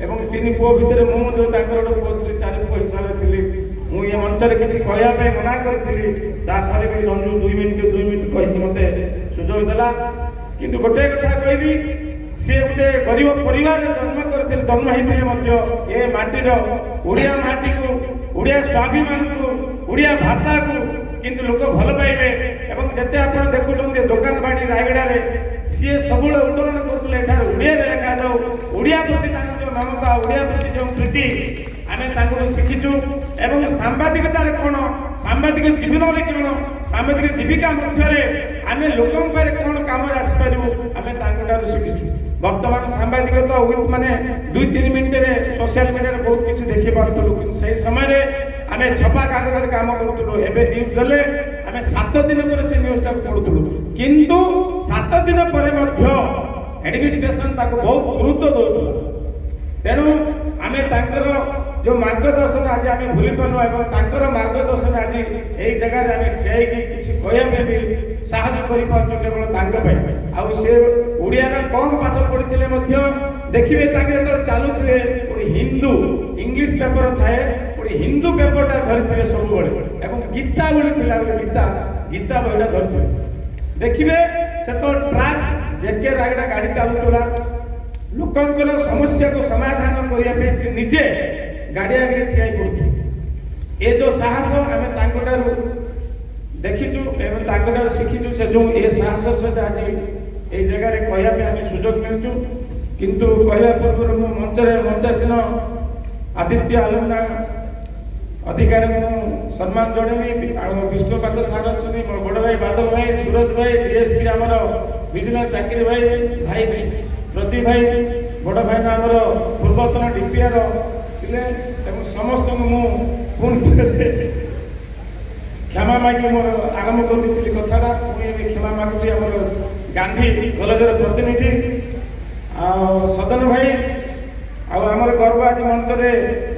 एवं 3 पुओ भितर मुझे गोटे पुओ थी 4 पुओ हिसाब से मुझे मंचर किसी कहवाई मना करी भी रंजू 2 मिनिट कही मत सुजोग देला किंतु गोटे कथा कहबी सी गोटे गरीब परिवार जन्म होते ये माटीर ओडिया माटी को ओडिया स्वाभिमान को ओडिया भाषा को किंतु लोक भल पाइबे एवं जिते आप देखुं दुकान बाड़ी रायगड़ा सी सब उत्तोलन करुले ओडिया लेखा जाऊ ओडिया प्रति जो ममता ओडिया प्रति जो प्रीति आम शिखीचु एवं सांबादिकता कौन सांबादिक जीवन में कौन सांबादिक जीविका मध्य आम लोक कौन कम आसपारू आम शिखीचु बर्तमान सांबादिक तो माने 2-3 मिनट सोशल मीडिया बहुत किसी देखी पार्लु से समय आम छपा कागज कम करूँ एवं न्यूज देले आम 7 दिन पर से न्यूजटा पढ़ुलु किंतु 7 दिन पर एडमिनिस्ट्रेशन बहुत गुरुत्व दौर तेणु आम जो मार्गदर्शन आज आम भूली पार्नु एवं मार्गदर्शन आज यही जगह आम ठिया किसी कहवाई भी साहस कर केवल आउ से ओडियार कम पाठ पढ़ी देखिए जो चलुए हिंदू इंग्लीश पेपर थाए हिंदू पेपरटा धरते सब गीता बोली गीता गीता बहीटा धरते देखिए से तो ट्राक्स जेके रायगड़ा गाड़ी चलुला लोकंर समस्या को समाधान करने से निजे गाड़ी आगे ठिया पड़ू ये जो साहस आम देखीचु एवं शिखीचु से जो ये साहस सहित आज ये जगह कहवाई आम सुजोग मिलूँ किंतु कहवा पूर्व मंचासीन आदित्य आलमना अधिकारी सम्मान जनइबी विष्णुपात सार अच्छी मोर बड़ भाई बादल भाई सूरज भाई डीएसपी आमर विजिलेंस चाकरी भाई भाई प्रदीप भाई बड़ भाई आमर पूर्वतन डीपीआर थे समस्त मुझे क्षमा मागी मोर आरंभ करी कथा क्षमा मागुची आम गांधी कलेजर प्रतिनिधि सदन भाई आमर गर्व आज मंच में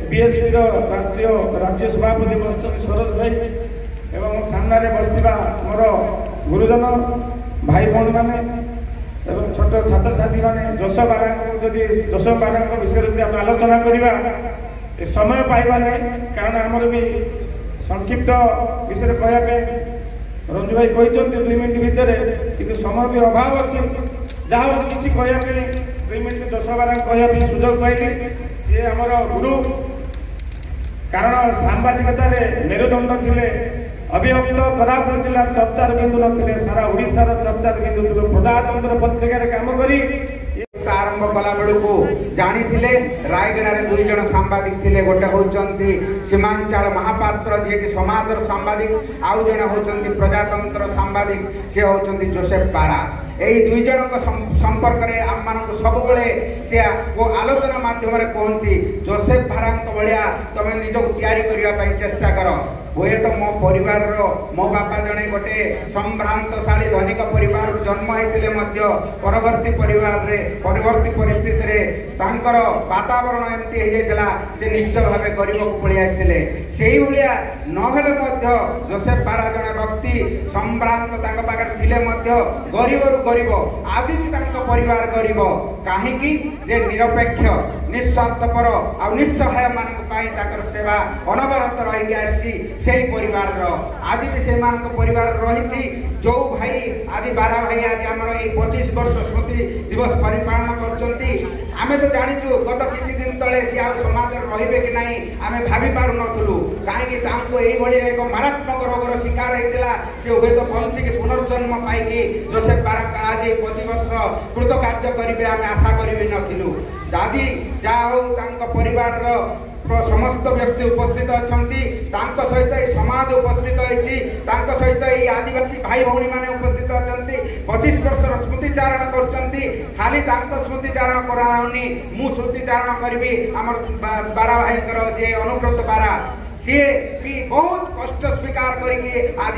बीएसपी राष्ट्रीय राज्य सभापति बस शरद भाई एवं सामने बसवा मोर गुरुजन भाई भौणी मैंने छोट छात्र छात्री मैंने 10-12 विषय आम आलोचना करवा समय पाइबा ना कारण आमर भी संक्षिप्त विषय कहवाई रंजू भाई कहते 2 मिनिट भितर कि समय भी अभाव अच्छे जहाँ किसी कहवाई 2 मिनिट 10-12 कहवाई सुजोग पाइली सी आमर गुरु कारण सांबादिकता मेरुदंड थे अभिभक्त कोरापुट जिला चर्चार बिंदु नथिले सारा ओडिशार चर्चार बिंदु थे प्रजातंत्र पत्रिकार काम करी आरंभ कला बेलू जानी रायगड़ा 2 जन सांबादिक थे गोटे होती सीमांचल महापात्र जी की समाजर सांबादिक आउ जड़े होती प्रजातंत्र सांबादिक सी होती जोसेफ बारा यही 2 जन संपर्क में आम मान सब सी आलोचना मध्यम कहती जोसेफ बारा भाया तुम निजक तैयारी करने चेष्टा कर हुए तो मो परिवार मो बापा जड़े गोटे संभ्रांतशाली धनिक परिवार जन्म होते परवर्ती परिवार रे परवर्ती परिस्थिति रे तांकर वातावरण एमती हो से निश्चित भाव गरीब को पड़ी आते से नहले जोसेफ बारा जड़े व्यक्ति संभ्रांत पाखे गरीब रु गरीब आज भी परिवार गरीब कहीं निरपेक्ष निस्वार्थपर आ निस्सहाय मानक सेवा अनवरत रही से परिवार आज भी से परिवार रही जो भाई आज बारा भाई आज आम 25 वर्ष स्मृति दिवस परिपालन करें तो जाचु गत किसी दिन तले सी आ समाज रे कि नहीं आम भावी पार नु कहीं एक मारात्मक रोगर शिकार होता सी हुए तो बंचिक पुनर्जन्म पाई जोसेफ बारा आज 25 वर्ष कृतकार्य करेंगे आम आशा करी नथिलु दादी जहा हो परिवार समस्त व्यक्ति उपस्थित अच्छा सहित समाज उपस्थित होती सहित ये आदिवासी भाई भौणी मैंने उपस्थित अच्छा 25 वर्ष स्मृतिचारण कर खाली स्मृतिचारण कराऊनी मु स्मृतिचारण करी आम बारा भाई जे अनुव्रत बारा सी भी बहुत कष्ट स्वीकार करके आज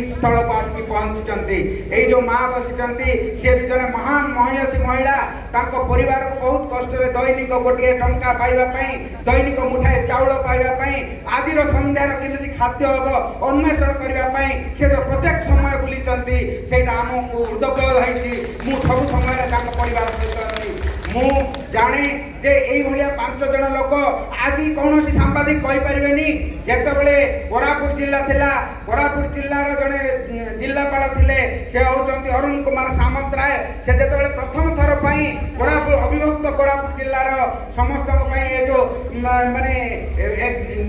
स्थल को आसिक पहुंची जो माँ बसी सी भी जन महान महयसी महिला परिवार को बहुत कष्ट दैनिक गोटे टंका पाइबापी दैनिक मुठाए चाउल पाइबापी आज संध्यार केमी खाद्य हम अन्वेषण करने से तो प्रत्येक समय बुली से आमको हृदय मुझ सब समय परिवार सहित मु जाने जे ये 5 जन लोक आज कौन सांबादिक कहीपरि जिते कोरापुट जिला थिला कोरापुट जिलार जड़े जिलापाल थे से होती अरुण कुमार सामंतराय से जो प्रथम थर पर कोरापुट अविभक्त कोरापुट जिलार समस्त जो माने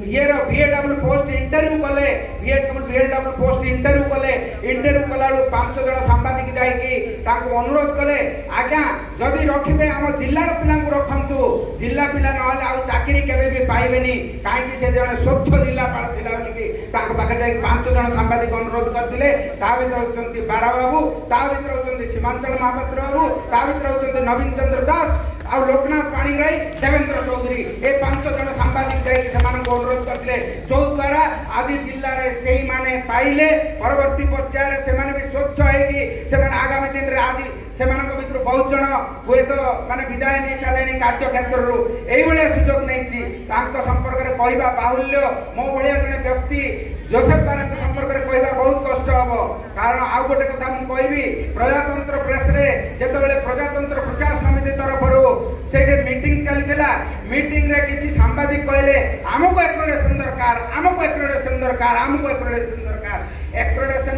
ये VAW पोस्ट इंटरव्यू कले VAW पोस्ट इंटरव्यू कले इंटरव्यू कला 5 जन सांबादिक जाकि अनुरोध कले आज्ञा जदि रखिए आम जिलार पिला रखु जिला पिला ना चाकरी केवे भी पाइबेनी कहीं से जन स्वच्छ जिलापाल थिला बोलिकी पाखे जाकि 5 जन सांबादिक अनुरोध करते होती बारा बाबू होती सीमांचल महापात्र बाबू होती नवीन चंद्र दास आ लोकनाथ पाणीग्राही देवेंद्र चौधरी ये 5 जन सांबादिक जाकि अनुरोध करते जो द्वारा आदि जिले में से माने पाइले परवर्ती पर्यायर से भी स्वच्छ होगी आगामी दिन में आदि से भर बहुत जन हुए तो माने विदाय नहीं सारे कार्य क्षेत्र यही सुजोग नहीं संपर्क में कहवा बाहुल्य मो भाया जड़े व्यक्ति जोसेफ बारा संपर्क में कहवा बहुत कष्ट हम कारण आउ गोटे कथा मुझे प्रजातंत्र प्रेस रे जिते प्रजातंत्र प्रचार समिति तरफ से मीटिंग चलता मीटिंग रे किसी सांबादिक कहले आमको एक्रोडेशन दरकार आमको एक्रोडेशन दरकार आमको एक्रोडेशन दरकार एक्रोडेशन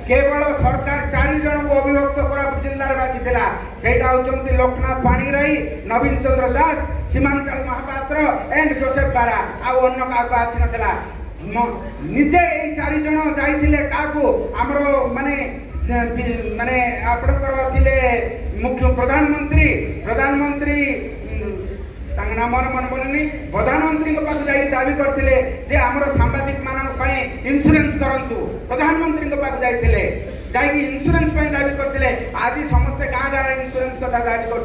केवल सरकार 4 जन को अविभक्त कोरापुट जिले में बाजिला सेटा होचंती लोकनाथ पाणीग्राही नवीन चंद्र दास सीमांचल महापात्र एंड जोसेफ बारा आउ अन्य क्या आसी नाला निजे 4 जन जाइए क्या आमर माने माने आपणकर थिले मुख्य प्रधानमंत्री नाम मन पड़े प्रधानमंत्री पास दाबी करते आमर सांबादिक मान इन्सुरेंस करूँ प्रधानमंत्री पास जाइए इन्सुरेंस दाबी करते आज समस्ते गाँ गाँव इन्सुरेंस कथा दाबी कर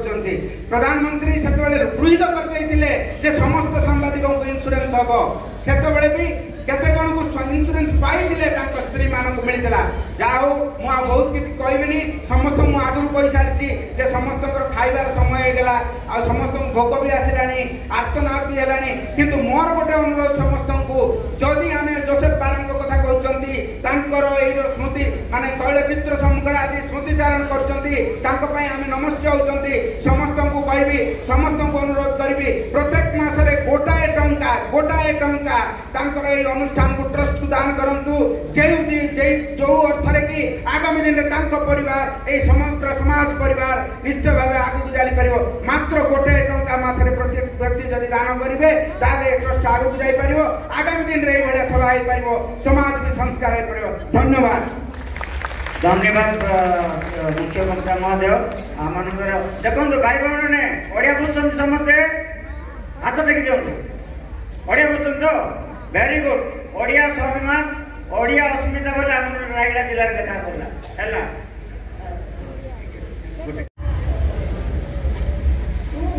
प्रधानमंत्री से गृहीत करते समस्त सांबादिक को इन्सुरेंस हम से भी केते जन को इन्सुरेंस पाई स्त्री मानक मिलता जहा मुझे बहुत किसी कहबी समस्त मुझे आगुरी कही सारी समस्त खाइबार समय होगा आ समस्त भोग भी आसला आर्तनाद भी है किंतु मोर गोटे अनुरोध समस्त को जदि आम जोसेफ बारा कथा कहते स्मृति माने तैलचित्र सम्मुखर आज स्मृतिचारण कर नमस्ते होती समस्त को कहबी समस्त को अनुरोध करी प्रत्येक मासरे गोटाए टंका अनुष्ठान को ट्रस्ट को दान करूँ जो अर्थ कि आगामी दिन में परिवार ये समग्र समाज परिवार निश्चय भाव आगे जापर मात्र गोटे टंका मासरे प्रत्येक व्यक्ति जब दान करेंगे ट्रस्ट आगे जापर आगामी दिन में ये सभा हो पार समाज भी संस्कार हो पार धन्यवाद धन्यवाद मुख्यमंत्री महोदय आम देखो भाई बहन ने ओडिया बुझुं समस्ते हाथ देखी दिखाँ ओडिया बुझुं तो वेरी गुड ओडिया स्वाभिमान ओडिया अस्मिता बोले आम रायगड़ा जिले में देखा पड़ा है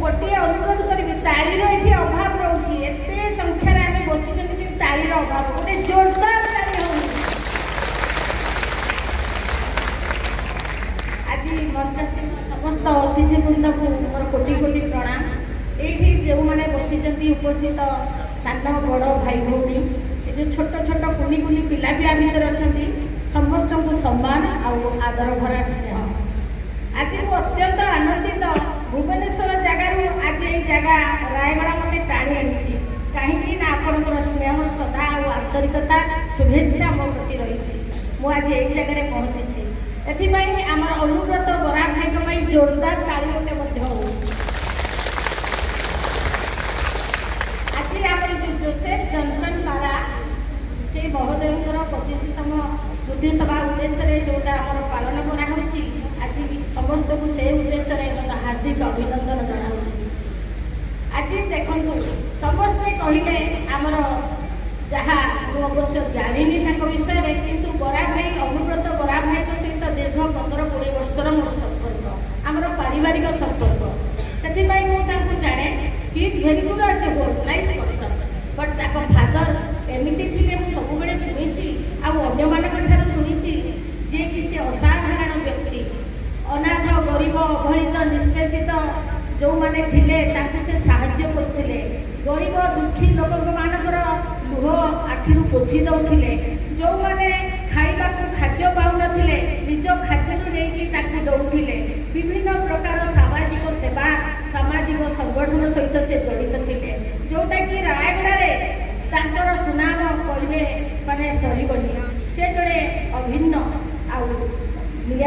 गोटे अनुरोध करी तालीर ये अभाव रोचे एत संख्यार आम बसी तालीर अभाव गोटे जोर समस्त कोटि कोटि प्रणाम। ये जो मैंने बसी उपस्थित सान बड़ भाई भौणी ये जो छोट छोट कुनि कुनि पिला भी भर अच्छा समस्त को सम्मान आदर भरा स्नेह। आज मुझे अत्यंत आनंदित भुवनेश्वर जगार आज ये जगह रायगड़ा मत टाणी आनी कहीं आपंकर स्नेह श्रद्धा और आंतरिकता शुभेच्छा मो प्रति रही मुझे यही जगह पहुँची एपाई आम अनुव्रत बरा भाई जोरदार ताली गोटे आज आम जोसेफ जॉनसन बारा से महोदय 25तम बुद्धि सभा उद्देश्य जोटा आम पालन कराई आज समस्त को से उद्देश्य हार्दिक अभिनंदन जनाऊँ। आज देखु समस्ते कहले आमर जहाँ अवश्य जानी विषय किंतु बरा भाई अनुव्रत बरा भाई सहित दीर्घ 15-20 वर्षर मोर संपर्क आमर पारिवारिक संपर्क से मुझे जाने he is very good at work nice person but father एमती थे मुझे सब शुणी आठ शुणी जी कि असाधारण व्यक्ति अनाथ गरीब अवहेलित निष्पेषित जो मैंने थे साहाय्य करते गरीब दुखी लोक मानकर लुह आखि पोछि दौले जो मैंने खाइबा खाद्य पाऊन निज खाद्य नहीं दौले विभिन्न प्रकार सामाजिक सेवा सामाजिक संगठन सहित से जड़ित थे जोटा कि रायगड़ा सुनाम कहे माने सरबनी से जड़े अभिन्न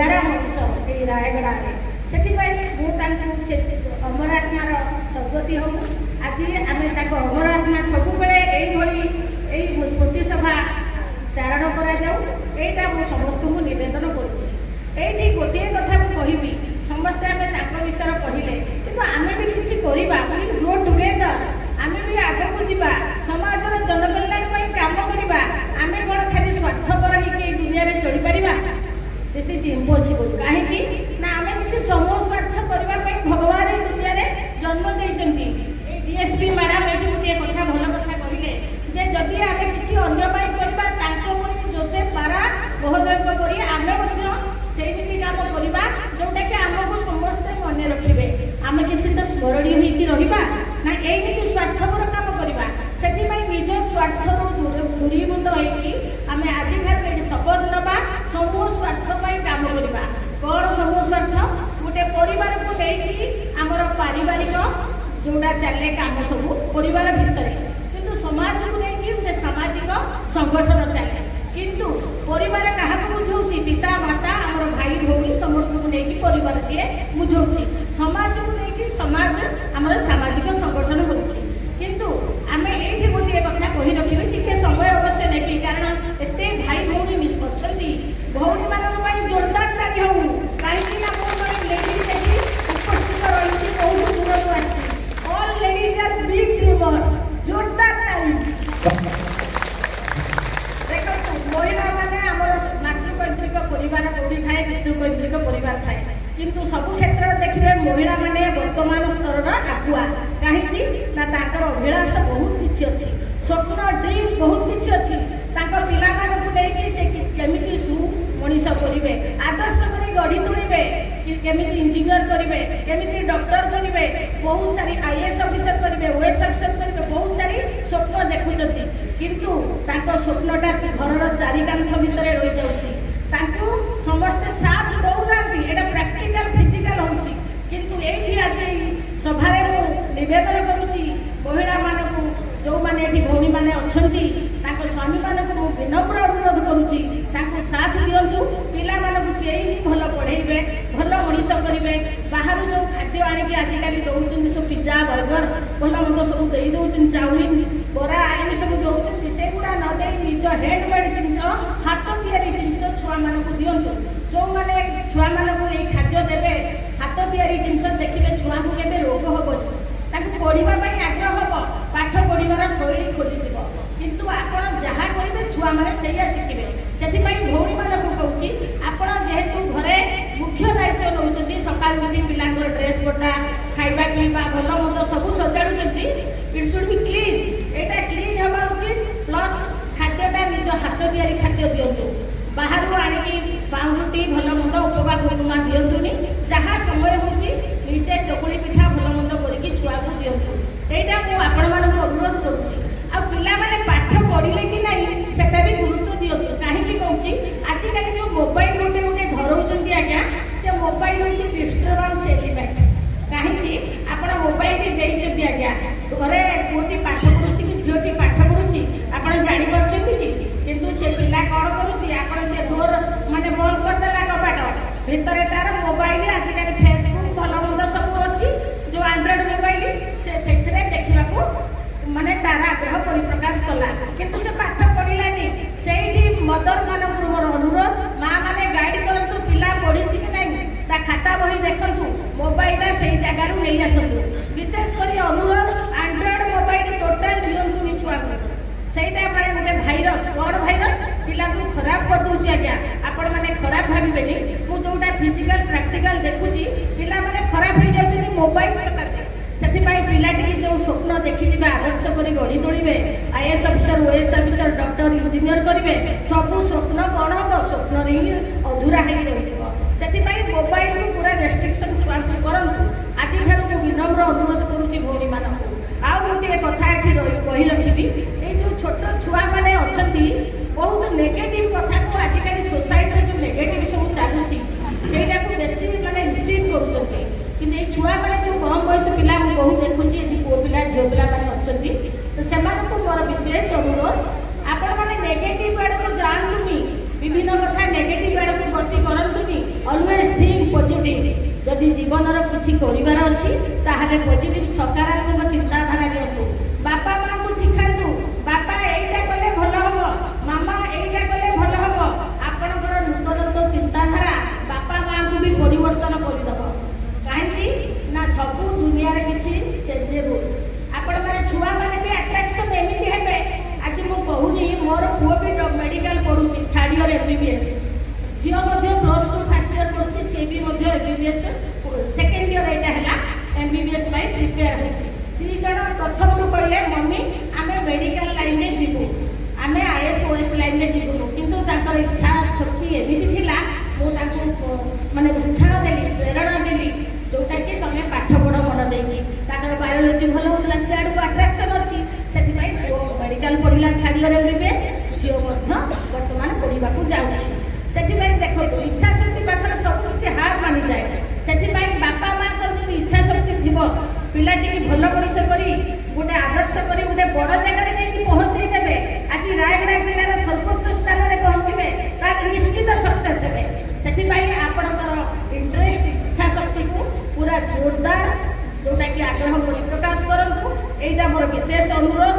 आरा मनुष्य ये रायगड़ा से अमरात्मार सद्गति हूँ आज आम अमरात्मा सब स्मृति सभा चारण करा समस्त को नवेदन करी गोटे कथा कहि समस्ते आम विषय कहले कि आम भी किसी ग्रो टुगेदर आम भी आग को जा समाज जनकल्याण काम करवा आम कौन खाली स्वार्थपर हो दुनिया में चली पार दिस इज इम्पॉसिबल कहीं ना आम किसी समूह स्वार्थ करने भगवान ये दुनिया में जन्म देते डीएसपी मैडम ये गोटे कथा भल कथा कहले जदि आम किसी अन्य करवा जोसेफ बारा महोदय आम से काम करवा जोटा कि आमको समस्ते मन रखिए आम किसी तो स्मरणीय होगा ना यही स्वार्थपर काम करवा से निज स्वार्थ दूरीभूत होम आजिकाल शपथ नवा समूह स्वार्थ काम करवा कौन समूह स्वार्थ गोटे परिवार को लेकिन आमर पारिवारिक जोड़ा चले काम सब परिवार भितर किंतु समाज को लेकिन गोटे सामाजिक संगठन चले किंतु परिवार क्या बुझाऊँ पिता माता आमर भाई भौणी समस्त को लेकिन परिवार टे बुझाऊँ समाज को लेकिन समाज आमर सामाजिक संगठन होती किंतु आम ये गोटे कथा कही रखिए टे समय अवश्य नेबी कारण एत भाई भौणी अच्छा भौणी मान जोरदार ताली हूँ कहीं लेडीज उपस्थित रही बहुत दूर all ladies are big dreamers जोरदार ताली देखो महिला मैंने आम मातृकैंद्रिक परिवार कौटी थाए पितृकैंद्रिक परिवार थाए किंतु सब क्षेत्र देखिए महिला मैंने वर्तमान स्तर आगुआ कहीं अभिलाष बहुत किसी अच्छी स्वप्न ड्रीम बहुत किसी अच्छी पिला केमी सु मनीष करेंगे आदर्श कर गढ़ी तोड़े केमी इंजीनियर करेंगे केमी डॉक्टर करेंगे बहुत सारी आईएएस ऑफिसर करेंगे ओएस ऑफिसर करेंगे बहुत सारी स्वप्न देखुं किंतु स्वप्नटा घर चारि कांथ भितर रही जाऊँ समस्ते साथ दौना यहाँ प्राक्टिकल फिजिकाल होती किंतु ये आज सभा निवेदन करुच्ची महिला मानू जो मैंने भौणी मैंने अच्छा स्वामी मानक विनम्र अनुरोध करुच्ची साथ दिंतु पिला सी भल पढ़े भल मनीष करेंगे बाहर जो खाद्य आणिकी आजिकल दौरान सब पिज्जा बर्गर भल मंद सब दे दौरान चाउमिन बरा एम सब दौरान से गुड़ा नदे निज हैंडमेड जिन हाथ या जिन छुआ मानक दिंतु जो मैंने छुआ मानक ये खाद्य देवे हाथ या जिन देखिए छुआ को केवे रोग हेनी पढ़ाई आग्रह हम पाठ पढ़ार शैली खोलीज किंतु आपण जहाँ करेंगे छुआ मैंने से शिखे से भौणी मान कहूँ आपण जेहेतु घरे मुख्य दायित्व नौ सका पिला ड्रेस बटा खावा पीवा भल मंद सब सजाड़ुंट इट शुड बी क्लीन यहाँ क्लीन हवा उचित प्लस खाद्यटा निज हाथ या खाद्य दिंतु बाहर आणिकी पाउरुटी भल मंद उपवा उपमा दिंतुनि जहाँ समय हो ନିଜେ ଚକୁଳି ପିଠା ଭଲ ମନ୍ଦ କରିକି ଛୁଆକୁ ଦିଅନ୍ତୁ। ଏଇଟା ମୁଁ ଆପଣମାନଙ୍କୁ ଅନୁରୋଧ କରୁଛି। ଆଉ ପିଲାମାନେ ପାଠ ପଢ଼ିଲେ କି ନାହିଁ ସେଟା ବି ଗୁରୁତ୍ୱ ଦିଅନ୍ତୁ। କାହିଁକି କହୁଛି, ଆଜିକାଲି ଯେଉଁ ମୋବାଇଲ ଗୋଟେ ଗୋଟେ ଧରଉଛନ୍ତି ଆଜ୍ଞା, ସେ ମୋବାଇଲ ହେଉଛି ଡିଷ୍ଟର୍ବାନ୍ସ ଏଲିମେଣ୍ଟ। କାହିଁକି ଆପଣ ମୋବାଇଲ ଦେଇଛନ୍ତି ଆଜ୍ଞା, ଘରେ ପୁଅଟି ପାଠ ପଢ଼ୁଛି କି ଝିଅଟି ପାଠ ପଢ଼ୁଛି ଆପଣ ଜାଣିପାରୁଛନ୍ତି କି? କିନ୍ତୁ ସେ ପିଲା କ'ଣ କରୁଛି, ଆପଣ ସେ ଡୋର ମାନେ ବନ୍ଦ କରିଦେଲା କବାଟ, ଭିତରେ ତାର ମୋବାଇଲ, ଆଜିକାଲି ଫେସବୁକ୍ ଭଲ ମନ୍ଦ ସବୁ ଅଛି, ଯେଉଁ ଆଣ୍ଡ୍ରଏଡ୍ ମୋବାଇଲ, ସେ ସେଥିରେ ଦେଖିବାକୁ ମାନେ ତାର ଆଗ୍ରହ ପରିପ୍ରକାଶ କଲା, କିନ୍ତୁ ସେ ପାଠ ପଢ଼ିଲାନି। ସେଇଠି ମଦର ମାନଙ୍କୁ ମୋର ଅନୁରୋଧ, ମା' ମାନେ ଗାଇଡ୍ କରନ୍ତୁ, ପିଲା ପଢ଼ିଛି କି ନାହିଁ ତା ଖାତା ବହି ଦେଖନ୍ତୁ, ମୋବାଇଲଟା ସେଇ ଜାଗାରୁ ନେଇ ଆସନ୍ତୁ। ବିଶେଷ କରି ଅନୁରୋଧ, ଆଣ୍ଡ୍ରଏଡ୍ ମୋବାଇଲ ଟୋଟାଲ ଦିଅନ୍ତୁନି ଛୁଆଙ୍କୁ। ସେଇଟା ମାନେ ଗୋଟେ ଭାଇରସ୍, କ'ଣ ଭାଇରସ୍, ପିଲାଙ୍କୁ ଖରାପ କରିଦେଉଛି ଆଜ୍ଞା। ଆପଣମାନେ ଖରାପ ଭାବିବେନି, ମୁଁ ଯେଉଁଟା ଫିଜିକାଲ ପ୍ରାକ୍ଟିକାଲ ଦେଖୁଛି, ପିଲାମାନେ ଖରାପ ହେଇଯାଉଛନ୍ତି ମୋବାଇଲ ସକାଶେ। ସେଥିପାଇଁ ପିଲାଟିକି ଯେଉଁ ସ୍ୱପ୍ନ ଦେଖିଯିବେ, ଆଦର୍ଶ କରି ଗଢ଼ି ତୋଳିବେ, IAS officer, OAS officer, doctor, engineer କରିବେ, ସବୁ ସ୍ୱପ୍ନ କ'ଣ ହେବ, ସ୍ୱପ୍ନରେ ହିଁ ଅଧୁରା ହେଇକି ରହିଯିବ। ସେଥିପାଇଁ ମୋବାଇଲକୁ ପୁରା ରେଷ୍ଟ୍ରିକ୍ସନ୍ ଛୁଆଙ୍କୁ କରନ୍ତୁ। ଆଜିଠାରୁ ମୁଁ ବିନମ୍ର ଅନୁରୋଧ କରୁଛି ଭଉଣୀମାନଙ୍କୁ। ଆଉ ଗୋଟିଏ କଥା ଏଠି କହି ରଖିବି, ଏଇ ଯେଉଁ ଛୋଟ ଛୁଆମାନେ ଅଛନ୍ତି, ବହୁତ ନେଗେଟିଭ୍ କଥାକୁ ଆଜିକାଲି ସୋସାଇଟିରେ ଯେଉଁ ନେଗେଟିଭ୍ ସବୁ ଚାଲୁଛି ସେଇଟାକୁ ବେଶୀ ମାନେ ରିସିଭ୍ କରୁଛନ୍ତି। କିନ୍ତୁ ଏଇ ଛୁଆମାନେ ଯେଉଁ କମ୍ ବୟସ ପିଲା ମୁଁ ବହୁତ ଦେଖୁଛି, ଏଠି ପୁଅ ପିଲା ଝିଅ ପିଲାମାନେ ଅଛନ୍ତି, ତ ସେମାନଙ୍କୁ ମୋର ବିଶେଷ ଅନୁରୋଧ, ଆପଣମାନେ ନେଗେଟିଭ୍ ଆଡ଼କୁ ଯାଆନ୍ତୁନି, ବିଭିନ୍ନ କଥା ନେଗେଟିଭ୍ ଆଡ଼କୁ ଗତି କରନ୍ତୁନି। Always think positive. ଯଦି ଜୀବନର କିଛି କରିବାର ଅଛି ତାହେଲେ ପଜିଟିଭ୍ ସକାରାତ୍ମକ ଚିନ୍ତାଧାରା ଦିଅନ୍ତୁ। ବାପା ମାଆଙ୍କୁ ଶିଖାନ୍ତୁ, ବାପା ଏଇଟା କଲେ ଭଲ ହେବ, ମାମା ଏଇଟା କଲେ ଭଲ ହେବ। ଆପଣଙ୍କର ନୂତନତ୍ୱ ଚିନ୍ତାଧାରା ବାପା ମାଆଙ୍କୁ ବି ପରିବର୍ତ୍ତନ କରିଦେବ। କାହିଁକି ନା ସବୁ ଦୁନିଆରେ କିଛି ଚେଞ୍ଜେବୁଲ। ଆପଣମାନେ ଛୁଆମାନେ ବି ଆଟ୍ରାକ୍ସନ୍ ଏମିତି ହେବେ। ଆଜି ମୁଁ କହୁନି, ମୋର ପୁଅ ବି ମେଡିକାଲ ପଢୁଛି, 3rd ଇୟର MBBS, ଝିଅ ମଧ୍ୟ +2 1st ଇୟର ପଢୁଛି, ସେ ବି ମଧ୍ୟ MBBS 2nd ଇୟର ଏଇଟା ହେଲା MBBS ପାଇଁ ପ୍ରିପେୟାର ହେଉଛି। 3 ଜଣ ପ୍ରଥମରୁ କହିଲେ, ମମି ଆମେ ମେଡିକାଲ ଲାଇନରେ ଯିବୁ, ଆମେ IAS OAS ଲାଇନରେ ଯିବୁନୁ। କିନ୍ତୁ ତାଙ୍କର ଇଚ୍ଛା ଶକ୍ତି ଏମିତି ଥିଲା, ମୁଁ ତାଙ୍କୁ ମାନେ ଉତ୍ସାହ ଦେଲି, ପ୍ରେରଣା ଦେଲି, ଯେଉଁଟାକି ତମେ ପାଠ ପଢ଼ ମନ ଦେଇକି। ତାଙ୍କର ବାୟୋଲୋଜି ଭଲ ହେଉଥିଲା, ସେଆଡ଼କୁ ଆଟ୍ରାକ୍ସନ୍ ଅଛି, ସେଥିପାଇଁ ପୁଅ ମେଡିକାଲ ପଢ଼ିଲା 3rd ଇୟର MBBS, ଝିଅ ମଧ୍ୟ ବର୍ତ୍ତମାନ ପଢ଼ିବାକୁ ଯାଉଛି। ସେଥିପାଇଁ ଦେଖନ୍ତୁ, ଇଚ୍ଛା ଶକ୍ତି ପାଖରେ ସବୁ କିଛି ହାର ମାନିଯାଏ। ସେଥିପାଇଁ ବାପା ମାଆଙ୍କର ଯଦି ଇଚ୍ଛା ଶକ୍ତି ଥିବ, ପିଲାଟିକି ଭଲ ମଣିଷ କରି ଗୋଟେ ଆଦର୍ଶ କରି ଗୋଟେ ବଡ଼ ଜାଗାରେ ଯାଇକି ପହଞ୍ଚେଇ ଦେବେ। ଆଜି ରାୟଗଡ଼ା ଜିଲ୍ଲାର ସର୍ବୋଚ୍ଚ ସ୍ଥାନରେ ପହଞ୍ଚିବେ, ତାହେଲେ ନିଶ୍ଚିତ ସକ୍ସେସ୍ ହେବେ। ସେଥିପାଇଁ ଆପଣଙ୍କର ଇଣ୍ଟରେଷ୍ଟ, ଇଚ୍ଛା ଶକ୍ତିକୁ ପୁରା ଜୋରଦାର ଯେଉଁଟାକି ଆଗ୍ରହ ପରିପ୍ରକାଶ କରନ୍ତୁ। ଏଇଟା ମୋର ବିଶେଷ ଅନୁରୋଧ।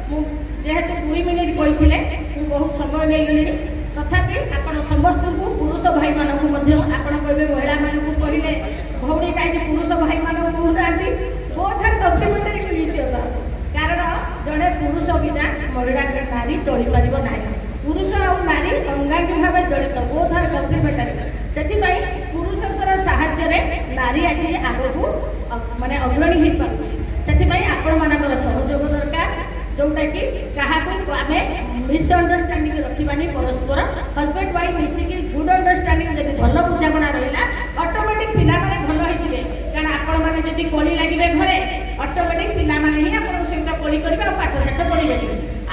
ମୁଁ ଯେହେତୁ 2 ମିନିଟ୍ କହିଥିଲେ, ମୁଁ ବହୁତ ସମୟ ନେଇଗଲିଣି, ତଥାପି ଆପଣ ସମସ୍ତଙ୍କୁ, ପୁରୁଷ ଭାଇମାନଙ୍କୁ ମଧ୍ୟ, ଆପଣ କହିବେ ମହିଳାମାନଙ୍କୁ କହିଲେ ଭଉଣୀ କାହିଁକି ପୁରୁଷ ଭାଇମାନଙ୍କୁ କହୁନାହାନ୍ତି, both complimentary two each other. କାରଣ ଜଣେ ପୁରୁଷ ବିନା ମହିଳା ନାରୀ ଚଳିପାରିବ ନାହିଁ। ପୁରୁଷ ଆଉ ନାରୀ ଅଙ୍ଗାଙ୍ଗୀ ଭାବେ ଜଡ଼ିତ, ବୋଥ୍ ଆର୍ କମ୍ପ୍ଲିମେଣ୍ଟାରୀ। ସେଥିପାଇଁ ପୁରୁଷଙ୍କର ସାହାଯ୍ୟରେ ନାରୀ ଆଜି ଆଗକୁ ମାନେ ଅଗ୍ରଣୀ ହେଇପାରୁଛି। ସେଥିପାଇଁ ଆପଣମାନଙ୍କର ସହଯୋଗ ଦରକାର, ଯେଉଁଟାକି କାହାକୁ ଆମେ ମିସ୍ଅଣ୍ଡରଷ୍ଟାଣ୍ଡିଂ ରଖିବାନି। ପରସ୍ପର ହଜବେଣ୍ଡ ୱାଇଫ୍ ମିଶିକି ଗୁଡ୍ ଅଣ୍ଡରଷ୍ଟାଣ୍ଡିଂ, ଯଦି ଭଲ ବୁଝାମଣା ରହିଲା, ଅଟୋମେଟିକ୍ ପିଲାମାନେ ଭଲ ହେଇଯିବେ। କାରଣ ଆପଣମାନେ ଯଦି କଳି ଲାଗିବେ ଘରେ, ଅଟୋମେଟିକ୍ ପିଲାମାନେ ହିଁ ଆପଣଙ୍କ ସହିତ କଳି କରିବେ ଆଉ ପାଠଶାଠ ପଢ଼ିବେ।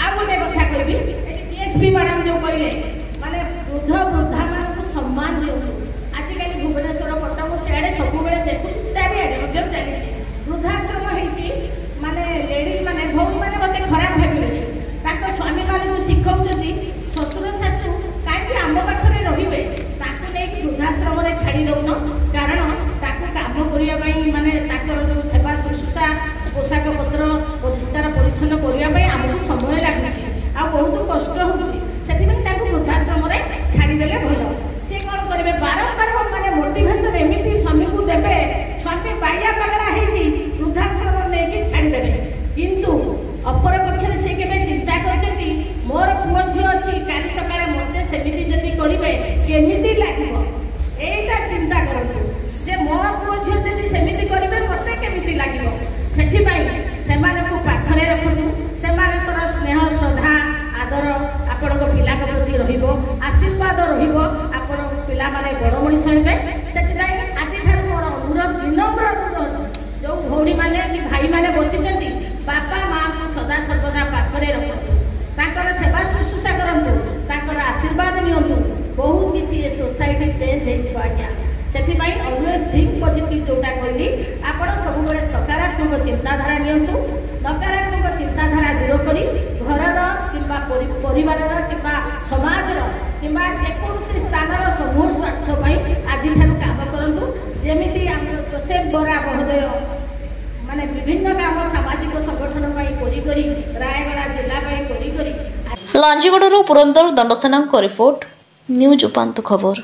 ଆଉ ଗୋଟେ କଥା କହିବି, ଏଠି DSP ମ୍ୟାଡ଼ାମ୍ ଯେଉଁ କହିଲେ, ମାନେ ବୃଦ୍ଧ ବୃଦ୍ଧାମାନଙ୍କୁ ସମ୍ମାନ ଦିଅନ୍ତୁ। ଆଜିକାଲି ଭୁବନେଶ୍ୱର, କଟକ ସିଆଡ଼େ ସବୁବେଳେ ଦେଖୁଛୁ, ଚାରିଆଡ଼େ ମଧ୍ୟ ଚାଲିଛି ବୃଦ୍ଧାଶ୍ରମ ହେଇଛି। ମାନେ ଲେଡ଼ିଜ୍ ମାନେ, ଭଉଣୀମାନେ ମୋତେ ଖରାପ ଭାବିବେନି, ତାଙ୍କ ସ୍ୱାମୀମାନଙ୍କୁ ଶିଖାଉଛନ୍ତି ଶ୍ୱଶୁର ଶାଶୁ କାହିଁକି ଆମ ପାଖରେ ରହିବେ, ତାକୁ ନେଇକି ବୃଦ୍ଧାଶ୍ରମରେ ଛାଡ଼ି ଦେଉନ। କାରଣ ତାକୁ କାମ କରିବା ପାଇଁ, ମାନେ ତାଙ୍କର ଯେଉଁ ସେବା ଶୁଶ୍ରୂଷା, ପୋଷାକ ପତ୍ର ପରିଷ୍କାର ପରିଚ୍ଛନ୍ନ କରିବା ପାଇଁ ଆମକୁ ସମୟ ଲାଗୁଛି, ଆଉ ବହୁତ କଷ୍ଟ ହେଉଛି। ସେଥିପାଇଁ ତାକୁ ବୃଦ୍ଧାଶ୍ରମରେ ଛାଡ଼ିଦେଲେ ଭଲ। ସେ କ'ଣ କରିବେ, ବାରମ୍ବାର ମାନେ ମୋଟିଭେସନ୍ ଏମିତି ସ୍ୱାମୀକୁ ଦେବେ, ସ୍ୱାମୀ ବାଇଆ ପାଗଳା ହେଇକି ବୃଦ୍ଧାଶ୍ରମ ନେଇକି ଛାଡ଼ିଦେବେ। କିନ୍ତୁ ଅପରପକ୍ଷରେ ସେ କେବେ ଚିନ୍ତା କରିଛନ୍ତି, ମୋର ପୁଅ ଝିଅ ଅଛି, କାଲି ସକାଳେ ମୋତେ ସେମିତି ଯଦି କରିବେ କେମିତି ଲାଗିବ? ଏଇଟା ଚିନ୍ତା କରନ୍ତୁ ଯେ ମୋ ପୁଅ ଝିଅ ଯଦି ସେମିତି କରିବେ ମୋତେ କେମିତି ଲାଗିବ। ସେଥିପାଇଁ ସେମାନଙ୍କୁ ପାଖରେ ରଖନ୍ତୁ, ସେମାନଙ୍କର ସ୍ନେହ, ଶ୍ରଦ୍ଧା, ଆଦର ଆପଣଙ୍କ ପିଲାଙ୍କ ପ୍ରତି ରହିବ, ଆଶୀର୍ବାଦ ରହିବ, ଆପଣଙ୍କ ପିଲାମାନେ ବଡ଼ ମଣିଷ ହେବେ। ସେଥିପାଇଁ ଆଜିଠାରୁ ମୋର ଅନୁରୋଧ, ବିନମ୍ର भौणी मैंने कि भाई मैंने बसिଛନ୍ତି बापा माँ को सदा सर्वदा पाखरे रखतु ताकर सेवा शुश्रूषा करंतु ताकर आशीर्वाद नियंतु बहुत किछि ए सोसाइटी चेंज हेइछ आज्ञा सेथिबाई ऑलवेज थिंक पॉजिटिव जोटा कहली आपण सब बेले सकारात्मक चिंताधारा नियंतु नकारात्मक चिंताधारा दूर करी घरर किंबा परिवारर किंबा समाजर किंबा जेकोसी स्थानर समूह स्वार्थ पाई आदि ठानु काम करंतु जेमिति आम जोसेफ बरा महोदय माने विभिन्न काम सामाजिक संगठन पाई करी रायगड़ा जिला पाई करी लांजीगढ़ पुरंदर दंडसेना रिपोर्ट न्यूज उपांत खबर।